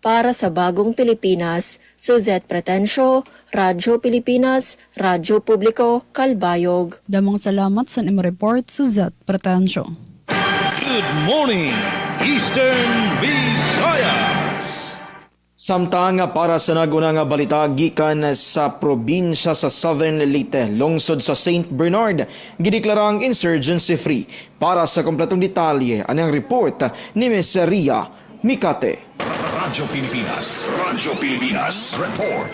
S9: Para sa Bagong Pilipinas, Suzette Pratencio, Radyo Pilipinas, Radyo Publiko, Kalbayog.
S5: Damang salamat sa imo report, Suzette Pratencio.
S4: Good morning, Eastern Visayas!
S6: Samtang para sa naguna nga balita gikan sa probinsya sa Southern Leyte, lungsod sa St. Bernard, gideklarang insurgency free. Para sa kompletong detalye, anang report ni Ms. Ria Mikate.
S1: Radyo Pilipinas Report.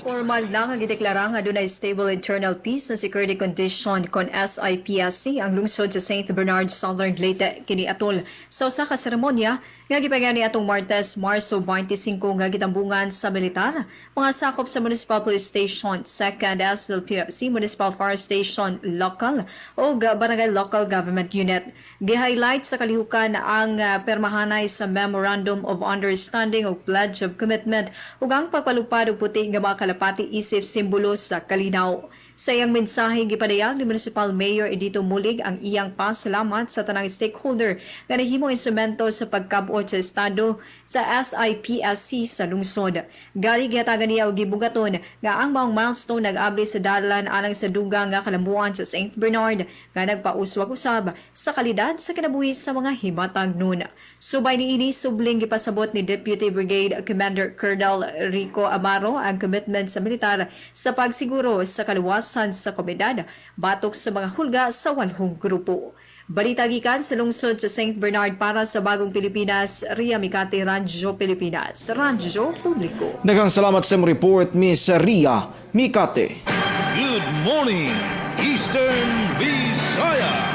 S10: Formal lang ang ideklara nga dunay stable internal peace and security condition kon SIPSC ang lungsod sa St. Bernard, Southern Leyte kini atol sa usa ka seremonya nga gipagani atong Martes, Marso 25 nga gitambungan sa militar, mga sakop sa Municipal Police Station, 2nd SLPFC Municipal Fire Station Local o Barangay Local Government Unit. Gi-highlight sa kalihukan ang permahanay sa Memorandum of Understanding o Pledge of Commitment ug ang pagpalupad og puti nga mga kalapati isip simbolo sa kalinaw. Sa iyang mensahe, gipadayag ni Municipal Mayor Edito Mulig ang iyang pasalamat sa tanang stakeholder nga nahimong instrumento sa pagkabuot sa estado sa SIPSC sa lungsod. Gali gihatagan niya og gibugaton nga ang maong milestone nag-abli sa dalan alang sa dugang nga kalambuan sa St. Bernard nga nagpauswag usab sa kalidad sa kinabuhi sa mga himatag nun. Subay niini subling gipasabot ni Deputy Brigade Commander Colonel Rico Amaro ang commitment sa militar sa pagsiguro sa kaluwasan sa komunidad batok sa mga hulga sa 8 grupo. Balita gikan sa lungsod sa St. Bernard para sa Bagong Pilipinas, Ria Mikate, Radyo Pilipinas, Radyo Publiko.
S6: Daghang salamat sa report, Miss Ria Mikate.
S4: Good morning, Eastern Visayas!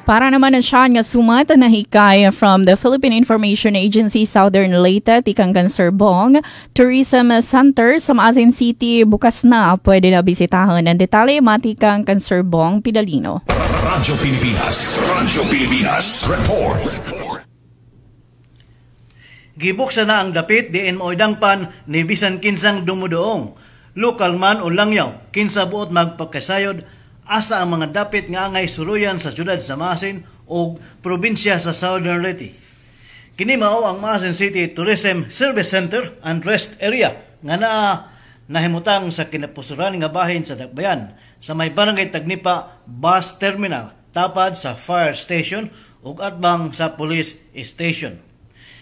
S3: Para naman na siya nga sumat na hikay from the Philippine Information Agency Southern Leyte, Tikang Cancerbong Tourism Center sa Maasin City bukas na pwede na bisitahan ng detalye matikang Cancerbong Pidalino.
S1: Radyo Pilipinas Report.
S11: Gibuksan na ang dapit diin mo idangpan ni bisan kinsang dumudoong. Lokal man o langyaw, kinsa buot magpakasayod asa ang mga dapit nga angay suluyan sa syudad sa Maasin o probinsya sa Southern Leyte. Kini mao ang Maasin City Tourism Service Center and Rest Area nga nahimutang sa kinapusuran nga bahin sa Dakbayan sa may barangay Tagnipa Bus Terminal tapad sa fire station ug atbang sa police station.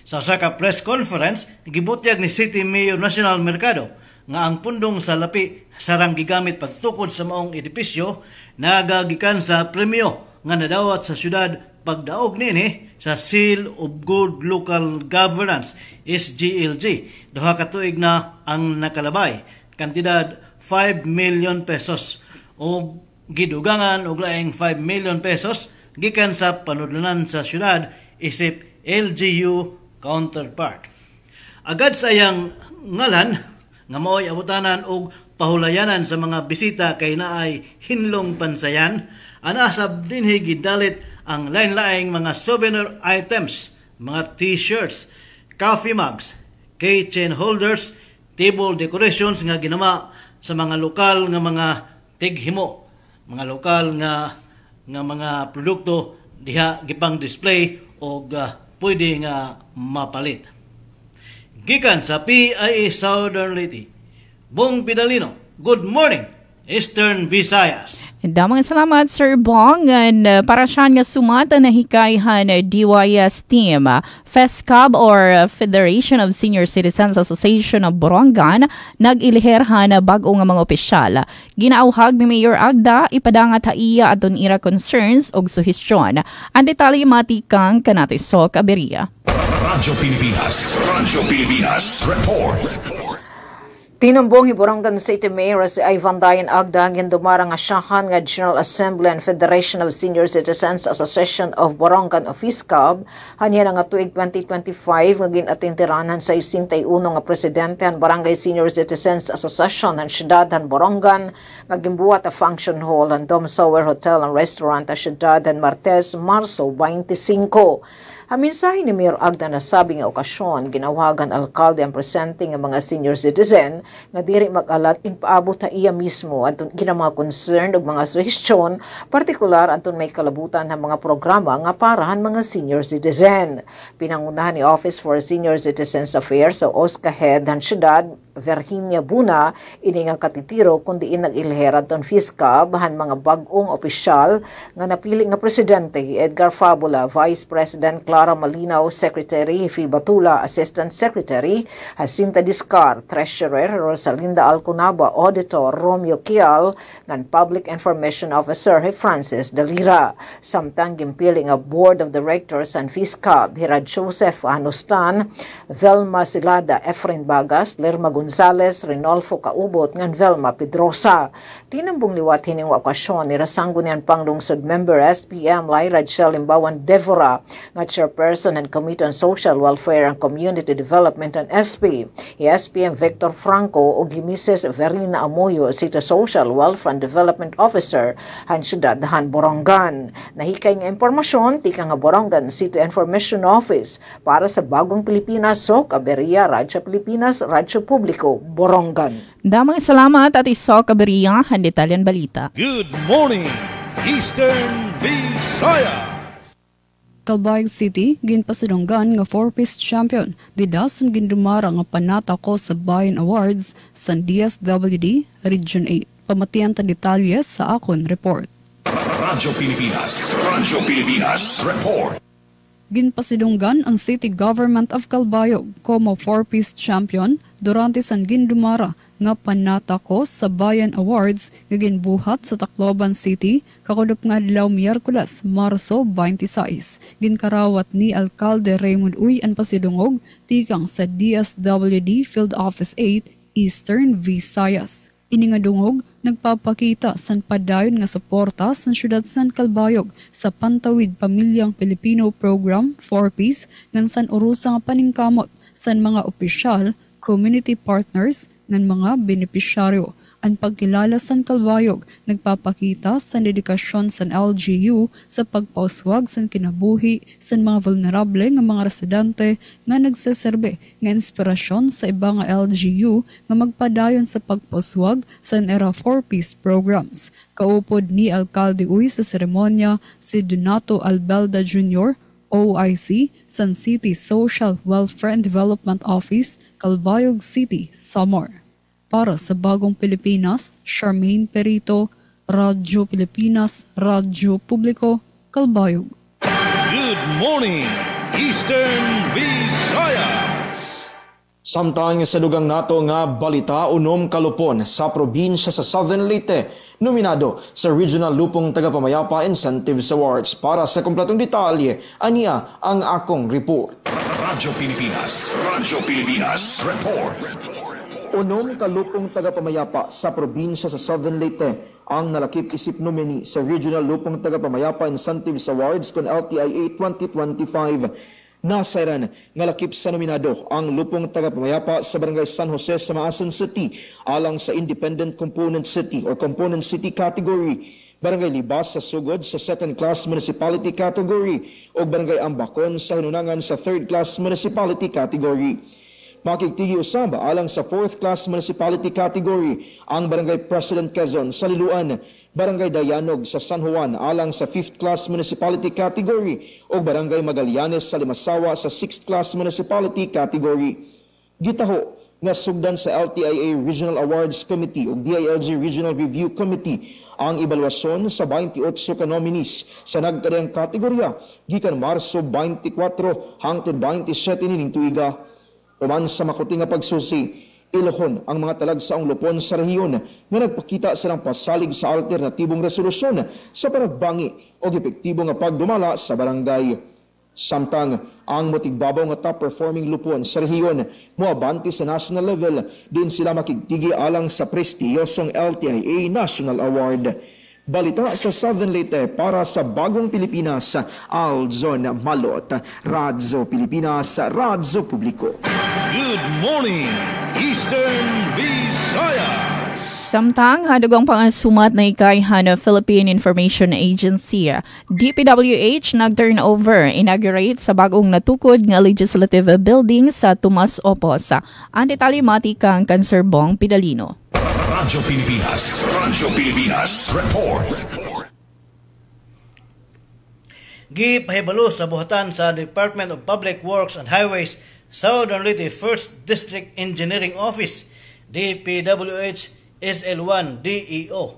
S11: Sa usa ka press conference, gibutyag ni City Mayor National Mercado nga ang pundong sa lapi sarang gigamit pagtukod sa maong edipisyo nagagikan sa premyo nga nadawat sa syudad pagdaog nini sa Seal of Good Local Governance SGLG. Duha ka tuig na ang nakalabay, kantidad 5 million pesos o gidugangan og laing 5 million pesos gikan sa panudlanan sa syudad isip LGU counterpart. Agad sa iyang ngalan nga mao'y abutanan og pahulayanan sa mga bisita kay naay hinlong pansayan, anasab dinhi gidalit ang lain-laing mga souvenir items, mga t-shirts, coffee mugs, keychain holders, table decorations nga ginama sa mga lokal nga mga tighimo, mga lokal nga mga produkto diha gipang display og pwede nga mapalit. Gikan sa PIA Southern Leyte, Bong Pidalino, good morning, Eastern Visayas.
S3: Damang salamat, Sir Bong. And para siyan nga sumata na hikayhan DYS team, FESCAB or Federation of Senior Citizens Association of Borongan, nag-ilherhan na bago nga mga opisyal. Ginauhag ni Mayor Agda, ipadangat haiya aton ira concerns og suhestyon. Ang detalye matikang kanatisok aberiya.
S1: Radyo Pilipinas Report.
S12: Tinumbong Borongan City Mayor si Ivan Dayan Agda gindumarang asyahan nga General Assembly and Federation of Senior Citizens Association of Borongan o FESCAB hanya nga tuig 2025 nga ginatintiranan sa 61 nga presidente han Barangay Senior Citizens Association han Syudad han Borongan nga gimbuhat a function hall han Dom Sower Hotel and Restaurant sa Syudad han Martes, Marso 25. Ang mensahe ni Mayor Agda na sabi nga okasyon, ginawagan alkalde ang presenting ng mga senior citizen nga diri mag-alat paabot ta iya mismo atong ginamang concern ug mga suhestyon, partikular atong may kalabutan ng mga programa nga parahan mga senior citizen. Pinangunahan ni Office for Senior Citizens Affairs sa OSCA Head han Syudad, Virginia Buna, ini nga katitiro kundi nag-ilher atong FESCAB han mga bag-ong opisyal nga napili nga presidente Edgar Fabula, Vice President Clara Malinaw, Secretary Hifi Batula, Assistant Secretary Jacinta Discar, Treasurer Rosalinda Alconaba, Auditor Romeo Kial, ngan Public Information Officer Francis Dalira. Samtang gimpili nga Board of Directors and FESCAB, Hirad Joseph Anustan, Velma Silada, Efren Bagas, Lerma Gonzales, Renolfo Kaubot, ngan Velma Pedrosa. Tinambong liwat hining okasyon ni Rasanggunian Panglungsod Member SPM Lyra Chelimbawan Devora, nga Chairperson and Committee on Social Welfare and Community Development and SP, SPM Victor Franco o Mrs. Verina Amoyo, City Social Welfare and Development Officer han Syudad han Borongan. Nahikay nga impormasyon tika nga Borongan City Information Office para sa Bagong Pilipinas, SOC, Aberia, Radyo Pilipinas, Radyo Publiko, Borongan.
S3: Damang salamat at isok aberiya han detalyan balita.
S4: Good morning, Eastern Visayas.
S5: Calbayog City, ginpasidonggan nga 4-piece champion. Didas ang gindumara nga panata ko sa Bayan Awards sa DSWD Region 8. Pamatian ta detalye sa akon report.
S1: Radyo Pilipinas Report.
S5: Ginpasidonggan ang City Government of Calbayog como 4-piece champion durante san gindumara nga panata ko sa Bayan Awards nga ginbuhat sa Tacloban City kakudop nga adlaw Miyerkules, Marso 26. Ginkarawat ni Alcalde Raymond Uy ang pasidungog tikang sa DSWD Field Office 8, Eastern Visayas. Ini nga dungog nagpapakita san padayon nga suporta sa syudad San Calbayog sa Pantawid Pamilyang Pilipino Program 4-piece ngan san urusa nga paningkamot san mga opisyal, community partners ng mga benepisyaryo. ang pagkilala sa Kalbayog nagpapakita sa dedikasyon sa LGU sa pagpauswag sa kinabuhi sa mga vulnerable nga mga residente nga nagseserbe nga inspirasyon sa ibang LGU nga magpadayon sa pagpauswag sa Era 4 Peace Programs. Kaupod ni Alcalde Uy sa seremonya si Donato Albelda Jr., OIC, San City Social Welfare and Development Office, Calbayog City, Samar. Para sa Bagong Pilipinas, Charmaine Perito, Radyo Pilipinas, Radyo Publiko, Calbayog.
S4: Good morning, Eastern Visayas!
S6: Samtang sa dugang nato nga balita, unom kalupon sa probinsya sa Southern Leyte, nominado sa Regional Lupong Tagapamayapa Incentives Awards. Para sa kompletong detalye, aniya ang akong report.
S1: Radyo Pilipinas Report.
S6: Unom kalupong tagapamayapa sa probinsya sa Southern Leyte ang nalakip-isip nominee sa Regional Lupong Tagapamayapa Incentives Awards con LTIA 2025. Nasairan nga lakip sa nominado ang lupong tagapamayapa sa Barangay San Jose sa Maasin City alang sa Independent Component City or Component City category, Barangay Libas sa Sugod sa Second Class Municipality category o Barangay Ambacon sa Hinunangan sa Third Class Municipality category. Makikitigi usab alang sa 4th Class Municipality category ang Barangay President Quezon sa Liluan, Barangay Dayanog sa San Juan alang sa 5th Class Municipality category o Barangay Magallanes sa Limasawa sa 6th Class Municipality category. Gitaho nga sugdan sa LTIA Regional Awards Committee o DILG Regional Review Committee ang ebaluasyon sa 28 ka nominees sa nagkadayang kategorya gikan Marso 24 hangtod 27 nining tuiga. Uman sa makuti nga pagsusi, ilohon ang mga talagsaong lupon sa rehiyon nga nagpakita silang pasalig sa alternatibong resolusyon sa panagbangi o epektibo nga pagdumala sa barangay. Samtang ang motigbabaw nga top-performing lupon sa rehiyon moabante sa national level, din sila makigtigi alang sa prestiyosong LTIA National Award. Balita sa Southern Leyte para sa Bagong Pilipinas, Alzon Malot, Radyo Pilipinas, Radyo Publiko.
S4: Good morning, Eastern Visayas!
S3: Samtang hadugang pangasumat na ikayhan ng Philippine Information Agency, DPWH nag-turnover, inaugurate sa bagong natukod nga legislative building sa Tomas Opos. Ang detalye matikang Kanserbong Pidalino.
S1: Radyo Pilipinas Report.
S11: Gipahibalo sa buhatan sa Department of Public Works and Highways, Southern Leyte 1st District Engineering Office, DPWH SL1 DEO.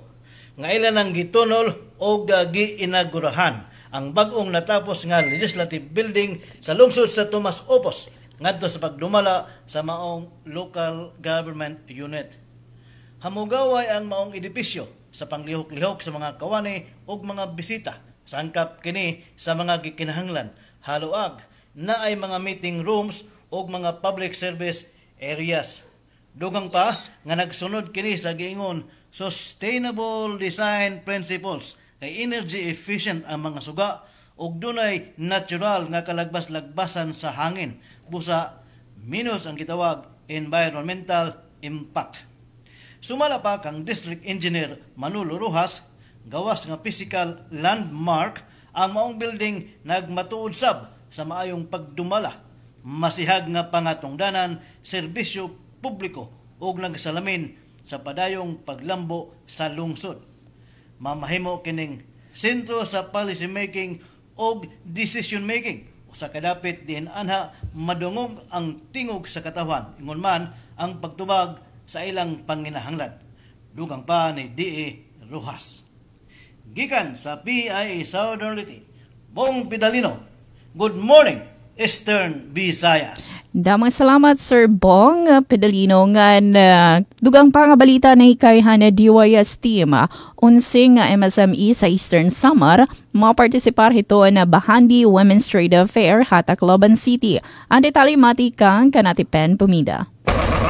S11: Ngailan ang gitunol o giinagurahan ang bagong natapos nga legislative building sa lungsod sa Tomas Opos ngadto sa pagdumala sa maong local government unit. Hamugaway ang maong edipisyo sa panglihok-lihok sa mga kawani ug mga bisita. Sangkap kini sa mga gikinahanglan, haluag na ay mga meeting rooms ug mga public service areas. Dugang pa nga nagsunod kini sa giingon sustainable design principles kay energy efficient ang mga suga ug dunay natural nga kalagbas-lagbasan sa hangin. Busa minus ang gitawag environmental impact. Sumala pa kang District Engineer Manolo Rojas, gawas nga physical landmark ang maong building nagmatuod sab sa maayong pagdumala, masihag nga pangatungdanan, serbisyo publiko ug nagsalamin sa padayong paglambo sa lungsod. Mamahimo kining sentro sa policy making ug decision making usa kadapit diin anha madungog ang tingog sa katawhan ingon man ang pagtubag sa ilang panginahanglan. Dugang pa ni D.E. Rojas. Gikan sa PIA Southern Leyte, Bong Pidalino. Good morning, Eastern Visayas.
S3: Damang salamat Sir Bong Pidalino nga dugang pa nga balita na ikayhan na DYS team. Unsing MSME sa Eastern Samar, mapartisipar hito na Bahandi Women's Trade Fair Hatak Loban City. Ang detalye matikang Kanatipen Pumida.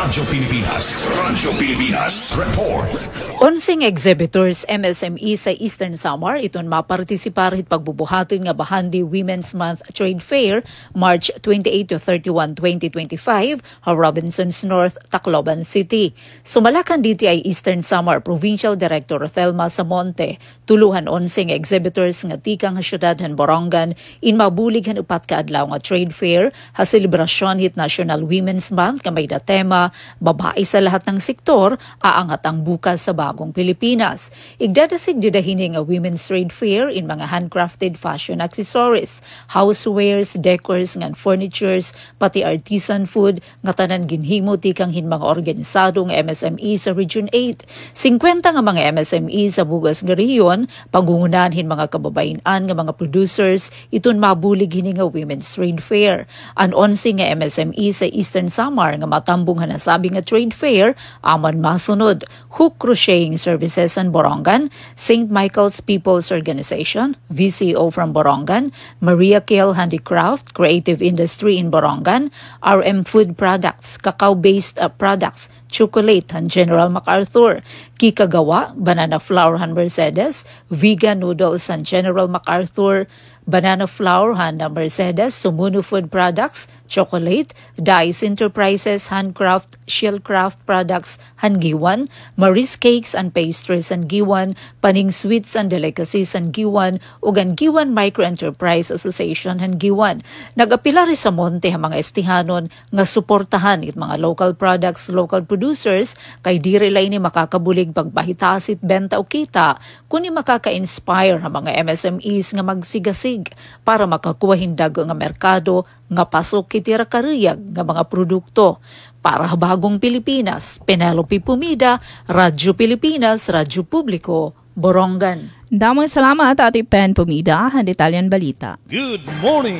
S1: Radyo Pilipinas. Radyo Pilipinas. Report.
S13: 11 exhibitors MSME sa Eastern Samar iton mapartisipar hit pagbubuhaton nga Bahandi Women's Month Trade Fair March 28 to 31, 2025 sa Robinsons North, Tacloban City. Sumalakan DTI Eastern Samar Provincial Director Thelma Samonte, tuluhan 11 exhibitors nga tikang syudad han Borongan in mabulig han upat ka adlaw nga trade fair ha selebrasyon hit National Women's Month nga may da tema babae sa lahat ng sektor aangat ang bukas sa bagong Pilipinas. Igdadasig didahini nga women's trade fair in mga handcrafted fashion accessories, housewares, decors ngan furnitures, pati artisan food nga tanan ginhimo tikang hin mga organisado nga MSME sa Region 8. 50 nga mga MSME sa bugas nga rehiyon pagungunan hin mga kababayan nga mga producers iton mabulig hini nga women's trade fair. An 11 nga MSME sa Eastern Samar nga matambong hanasabi nga trade fair aman masunod Hook Crocheting Services and Borongan, St. Michael's People's Organization, VCO from Borongan, Maria Kale Handicraft, Creative Industry in Borongan, RM Food Products, Cacao-based products, Chocolate and General MacArthur, Kikagawa, Banana Flour and Mercedes, Vegan Noodles and General MacArthur, Banana Flour and Mercedes, Sumuno Food Products, Chocolate, Dice Enterprises, Handcraft, Shellcraft Products, Hangiwan, Maris Cakes and Pastries and Giwan, Paning Sweets and Delicacies and Giwan, ug ang Giwan Microenterprise Association and Giwan. Nagapila ri sa monte ang mga estihanon nga suportahan it mga local products, local producers, kay diri lay ni makakabulig pagbahitasit benta o kita, kundi makaka-inspire ang mga MSMEs nga magsigasig para makakuha hindag nga merkado nga pasok kitira kariyag nga mga produkto. Para bagong Pilipinas, Penelope Pumida, Radyo Pilipinas, Radyo Publiko, Borongan.
S3: Damang salamat Ate Pen Pumida, ang detalyan balita.
S4: Good morning,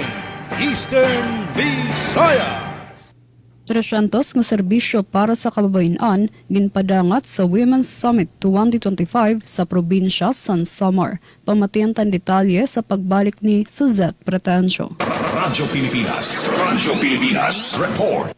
S4: Eastern Visayas.
S5: 300 nga serbisyo para sa kababayan ginpadangat sa Women's Summit 2025 sa probinsya San Samar. Pamatiyan detalye sa pagbalik ni Suzette Pretencio.
S1: Radyo Pilipinas. Radyo Pilipinas. Report.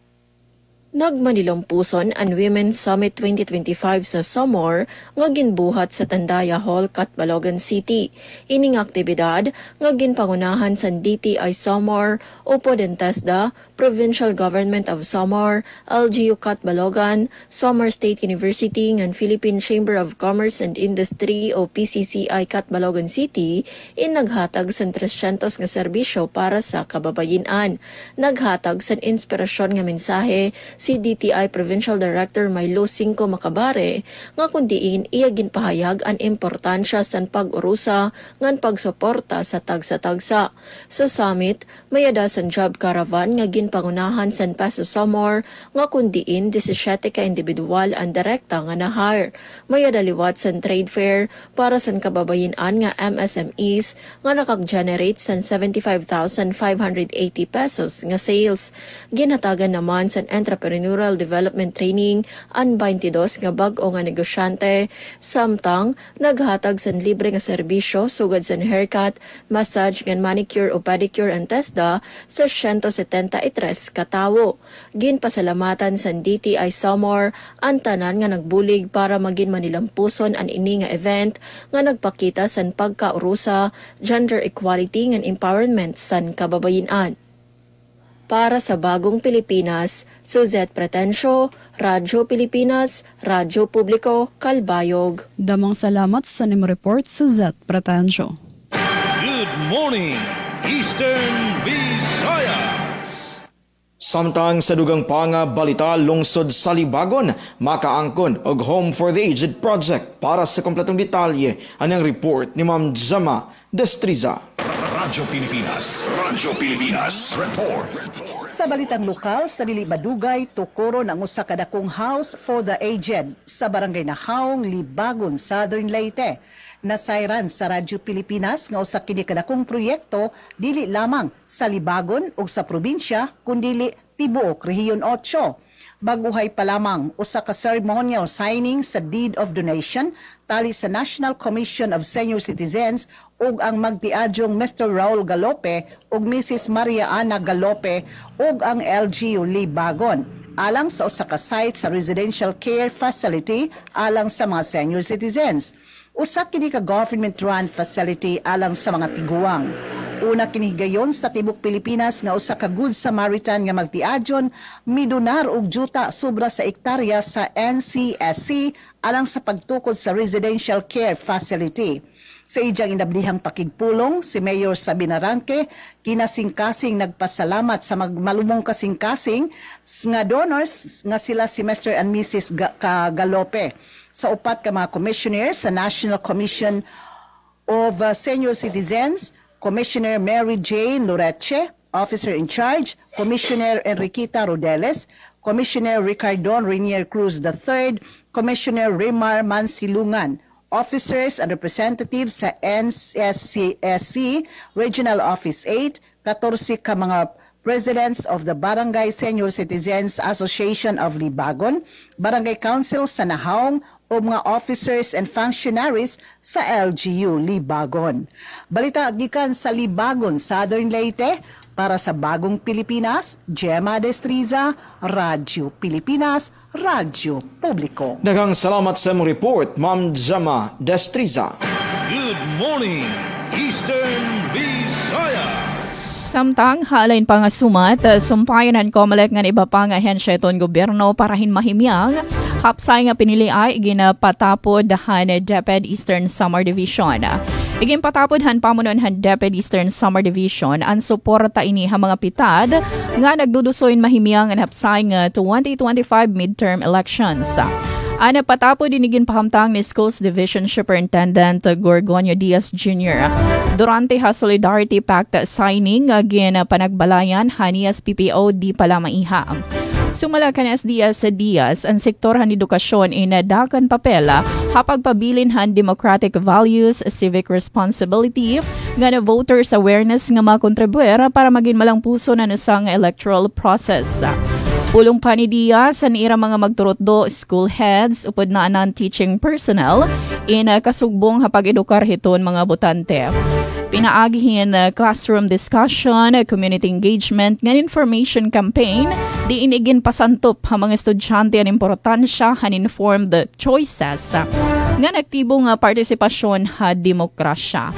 S9: Nagmanilompuson ang Women's Summit 2025 sa Samar nga ginbuhat sa Tandaya Hall, Catbalogan City. Ining aktibidad nga ginpangunahan sa DTI Samar, Upo den TESDA, Provincial Government of Samar, LGU Catbalogan, Samar State University ngan Philippine Chamber of Commerce and Industry o PCCI Catbalogan City in naghatag sa 300 nga serbisyo para sa kababayan. Naghatag sa inspirasyon nga mensahe si DTI Provincial Director Milo Cinco Macabare nga kundiin iya ginpahayag ang importansya sa pag-urusa ngan pagsuporta sa tagsa-tagsa. Sa summit, mayada sa job caravan nga ginpangunahan sa Paso Samar nga kundiin 17 ka individual ang direkta nga na-hire. Mayada liwat sa trade fair para sa kababayan nga MSMEs nga nakag-generate sa 75,580 pesos nga sales. Ginhatagan naman sa entrepreneurial development training ang 22 nga bag-o nga negosyante, samtang naghatag sa libre nga serbisyo sugad sa haircut, massage ngan manicure o pedicure ang TESDA sa 173 katawo. Ginpasalamatan sa DTI Samar ang tanan nga nagbulig para maging manilampuson ang ini nga event nga nagpakita sa pagkaurusa, gender equality ngan empowerment sa kababayan. Para sa bagong Pilipinas, Suzette Pretencio, Radyo Pilipinas, Radyo Publiko, Calbayog.
S5: Damang salamat sa nimo report, Suzette Pretencio.
S4: Good morning, Eastern Visayas.
S6: Samtang sa dugang panga balita lungsod sa Libagon, makaangkon og Home for the Aged Project. Para sa kompletong detalye, anang report ni Ma'am Jama Destriza.
S1: Radyo Pilipinas. Radyo Pilipinas. Report.
S14: Sa balitang lokal, sa dili madugay, tukuro ng usa ka dakong House for the Aged sa barangay Nahaong, Libagon, Southern Leyte. Nasayran sa Radyo Pilipinas nga usa kini kadakong proyekto dili lamang sa Libagon ug sa probinsya kundi tibuok Rehiyon 8. Baguhay pa lamang usa ka ceremonial signing sa Deed of Donation tali sa National Commission of Senior Citizens ug ang magtiadyong Mr. Raul Galope ug Mrs. Maria Ana Galope ug ang LGU Libagon. alang sa usa ka site sa residential care facility alang sa mga senior citizens. Usa kini ka government-run facility alang sa mga tiguang. Una kini higayon sa tibok Pilipinas nga usa ka Good Samaritan nga magtiadyon midonar og juta sobra sa ektarya sa NCSC alang sa pagtukod sa residential care facility. Sa iyang inablihang pakigpulong, si Mayor Sabina Ranque kinasingkasing nagpasalamat sa malumong kasingkasing nga donors nga sila si Mr. and Mrs. Galope. Sa upat ka mga commissioners sa National Commission of Senior Citizens, Commissioner Mary Jane Loreche, Officer in Charge, Commissioner Enriqueta Rodeles, Commissioner Ricardon Renier Cruz III, Commissioner Rimar Mansilungan, officers and representatives sa NSCSC Regional Office 8, 14 ka mga presidents of the Barangay Senior Citizens Association of Libagon, Barangay Council sa Nahaong, o mga officers and functionaries sa LGU Libagon. Balita gikan sa Libagon, Southern Leyte, para sa Bagong Pilipinas, Gemma Destriza, Radyo Pilipinas, Radyo Publiko.
S6: Daghang salamat sa mong report, Ma'am Gemma Destriza.
S4: Good morning, Eastern Visayas.
S3: Samtang halain pa nga sumat, sumpayanan Comelec nga iba pa nga ahensya iton gobyerno para hinmahimyang hapsay nga pinili ay ginapatapod han DepEd Eastern Samar Division. Iginpatapod han pamunonhan DepEd Eastern Samar Division ang suporta ini ha mga pitad nga nagdudusoy mahimyang ang hapsay nga 2025 midterm elections. Ana patapod dinigin pahamtang ni Schools Division Superintendent Gorgonio Diaz Jr. Durante ha Solidarity Pact signing agin panagbalayan hanias PPO di pala maiha. Sumala kan SDS Diaz ang sektor han edukasyon inadakan papel hapagpabilin han democratic values, civic responsibility, nga na voters awareness nga makontribuer para maging malang puso na nusang electoral process. Pulong pa ni Diaz ang ira mga magturotdo school heads upod na non-teaching personnel in kasugbong hapag-edukar hiton mga botante. Pinaagihin classroom discussion, community engagement, ng information campaign, di inigin pasantop ha mga estudyante ang importansya han informed choices nga naktibong partisipasyon ha demokrasya.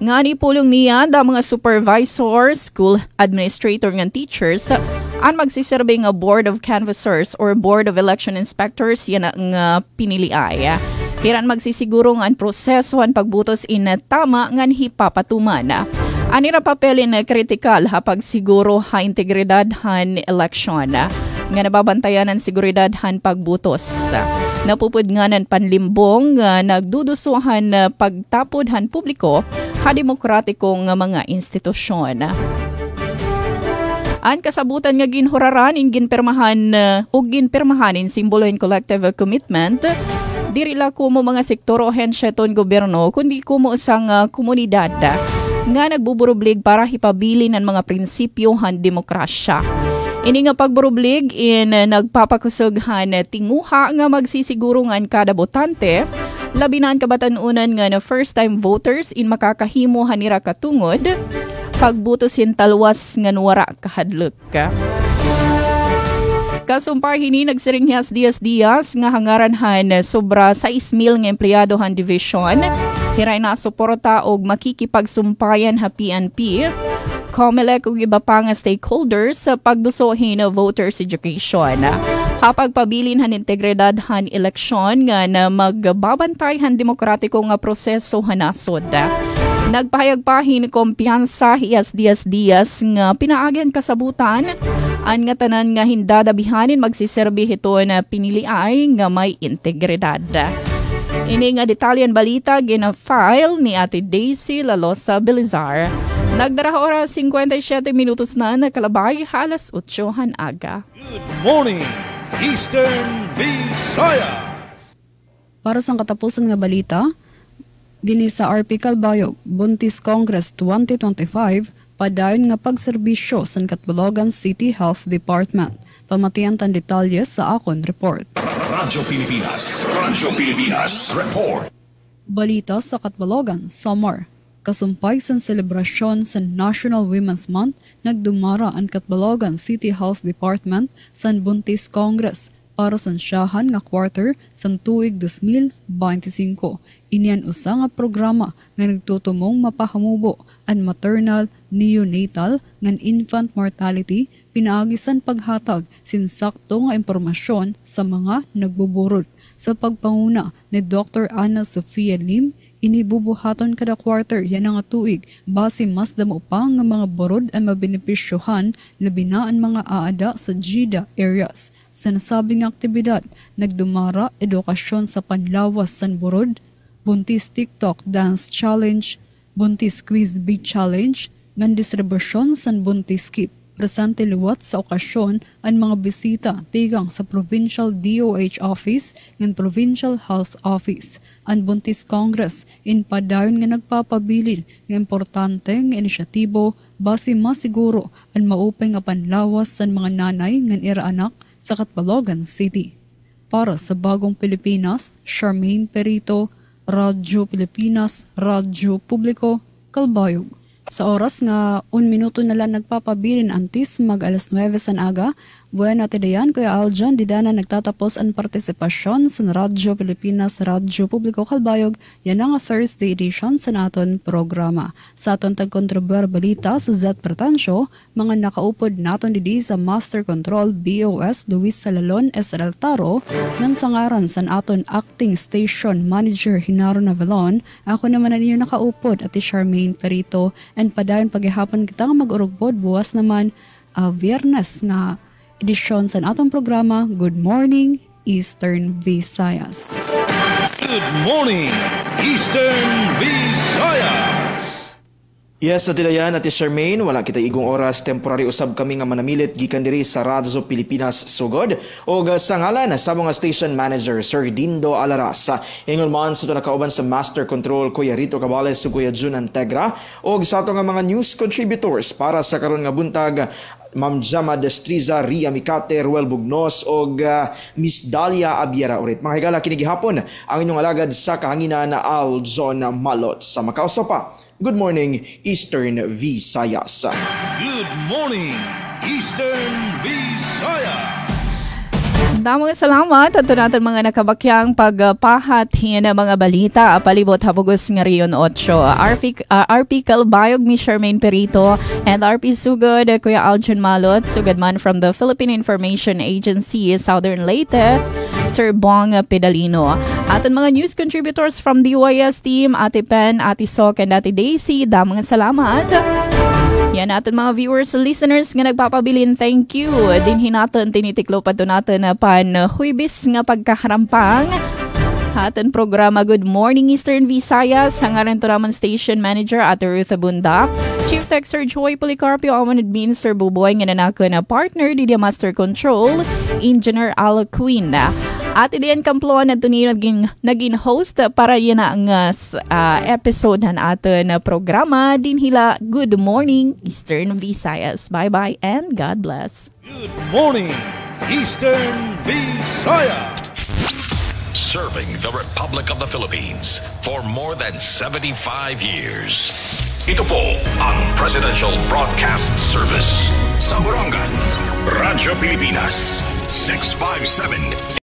S3: Nga ni pulong niya da mga supervisor, school administrator ng teachers ang magsiserbe nga Board of Canvassers or Board of Election Inspectors yan ang pinili ay. Hiran magsisiguro nga ang proseso ang pagbutos in tama nga hipapatuman. Anira papelin kritikal hapag siguro ha integridad han eleksyon. Nga nababantayan ang seguridad han pagbutos. Napupud nga ng panlimbong nagdudusuhan pagtapod han publiko ha demokratikong mga institusyon. Ang kasabutan nga ginhuraran in ginpermahan o ginpermahanin simbolo in collective commitment diri la kumo mga sektor o ahensya ton gobyerno kundi kumo isang komunidad nga nagbuburublig para hipabili ng mga prinsipyo han demokrasya. Ini nga pagburublig in nagpapakusughan tinguha nga magsisiguro nga kada botante labi na ang kabatanunan nga na first time voters in makakahimo hanira katungod pagbutosin talwas nga nuwara kahadlok ka. Kasumpar hini nagsiringhas Diaz nga hangaranhan sobra 6,000 nga empleyado han division. Hiray na suporta og makikipagsumpayan ha PNP. Comelec ug iba pa nga stakeholders sa pagdusohin na voters education. Hapagpabilin han integridad han eleksyon nga na magbabantay han demokratiko nga proseso hanasod. Nagpahayag pa hin kumpiyansa Diaz nga pinaagian kasabutan an nga tanan nga hindadabihanin magsiserbi hito na pinili ay nga may integridad. Ini nga detalyan balita gina-file ni Ate Daisy Lalosa Belizar. Nagdara oras 57 minutos na nakalabay alas 8 aga.
S4: Good morning, Eastern Visayas.
S5: Para sa katapusan nga balita, dinhi sa RP Calbayog, Buntis Congress 2025, padayon nga pagserbisyo sa Catbalogan City Health Department. Pamatian tan detalye sa akon report.
S1: Radyo Pilipinas Report.
S5: Balita sa Catbalogan, Samar. Kasumpay sa selebrasyon sa National Women's Month, nagdumara ang Catbalogan City Health Department sa Buntis Congress para sa siyahan nga quarter sa tuig 2025. Inian usa nga programa nga nagtutumong mapahamubo ang maternal, neonatal, ngan infant mortality, pinaagisan paghatag sinsakto nga impormasyon sa mga nagbuburod. Sa pagpanguna ni Dr. Ana Sofia Lim, inibubuhaton kada quarter yan nga tuig base mas damo pa nga mga borod ang mabenepisyohan labi na ang mga aada sa GIDA areas. Sa nasabing aktibidad, nagdumara edukasyon sa panlawas san borod, Buntis TikTok Dance Challenge, Buntis Quiz Bee Challenge, ngan distribusyon san Buntis Kit. Presente liwat sa okasyon ang mga bisita tigang sa Provincial DOH Office ng Provincial Health Office. Ang Buntis Congress inpadayon nga nagpapabilin ng importante nga inisyatibo base masiguro ang maupay nga panlawas sa mga nanay ng ira-anak sa Catbalogan City. Para sa Bagong Pilipinas, Charmaine Perito, Radyo Pilipinas, Radyo Publiko, Calbayog. Sa oras nga 1 minuto na lang nagpapabilin antis mag alas 9 san aga, buwan natin dayan, Kuya Aljon, di na nagtatapos ang partisipasyon sa Radyo Pilipinas, Radyo Publiko Calbayog, yan ang Thursday edition sa naton programa. Sa aton tagkontrober balita, Suzette Pretensio, mga nakaupod naton didi sa Master Control BOS Luis Salalon SRL Taro, ng sangaran sa aton Acting Station Manager Hinaro Navalon, ako naman na ninyo nakaupod at Charmaine Perito, and padayon paghihapon kita mag-urugbod buwas naman Viernes nga edisyon sa atong programa Good Morning Eastern Visayas.
S4: Good morning Eastern Visayas.
S6: Yes, sa tilayan at Charmaine, wala kita igong oras, temporary usab kami nga manamilit gikan diri sa Radyo Pilipinas sugod o sa ngalan sa mga station manager Sir Dindo Alaras, ingon man sa nakauban sa Master Control Kuya Rito Cabales ug Kuya Jun Antegra o sa ato nga mga news contributors para sa karon nga buntag, Ma'am Jama Destriza, Ria Mikate, Ruel Bugnos o Miss Dalia Abiera ulit. Mga higala, kinigihapon ang inyong alagad sa kahanginan na Aljon Malot. Sa makausa pa, Good morning Eastern Visayas.
S4: Good morning Eastern Visayas.
S3: Damang salamat at natin mga nakabakyang pagpahatin ng mga balita palibot habugos nga riyon 8. RP Calbayog, Miss Charmaine Perito, and RP Sugod, Kuya Aljon Malot, sugad man from the Philippine Information Agency, Southern Leyte, Sir Bong Pedalino. At ang mga news contributors from the DYS team, Ate Pen, Ate Sok, and Ate Daisy, damang salamat. Yan natin mga viewers, listeners nga nagpapabilin, thank you. Dinhin natin, tinitiklo pa ito natin na huibis nga pagkaharampang atin programa Good Morning Eastern Visayas. Hangaran to naman Station Manager Ate Ruth Abunda, Chief Tech Sir Joy Policarpio, Awan Admin Sir Buboy, nga nanako na partner di Master Control Engineer Al Queen. At idiyan kamploan na ito naging host para yan ang episode na atin na programa din hila Good Morning Eastern Visayas. Bye-bye and God bless.
S4: Good morning Eastern Visayas.
S1: Serving the Republic of the Philippines for more than 75 years. Ito po ang Presidential Broadcast Service. Sa Borongan, Radyo Pilipinas, 657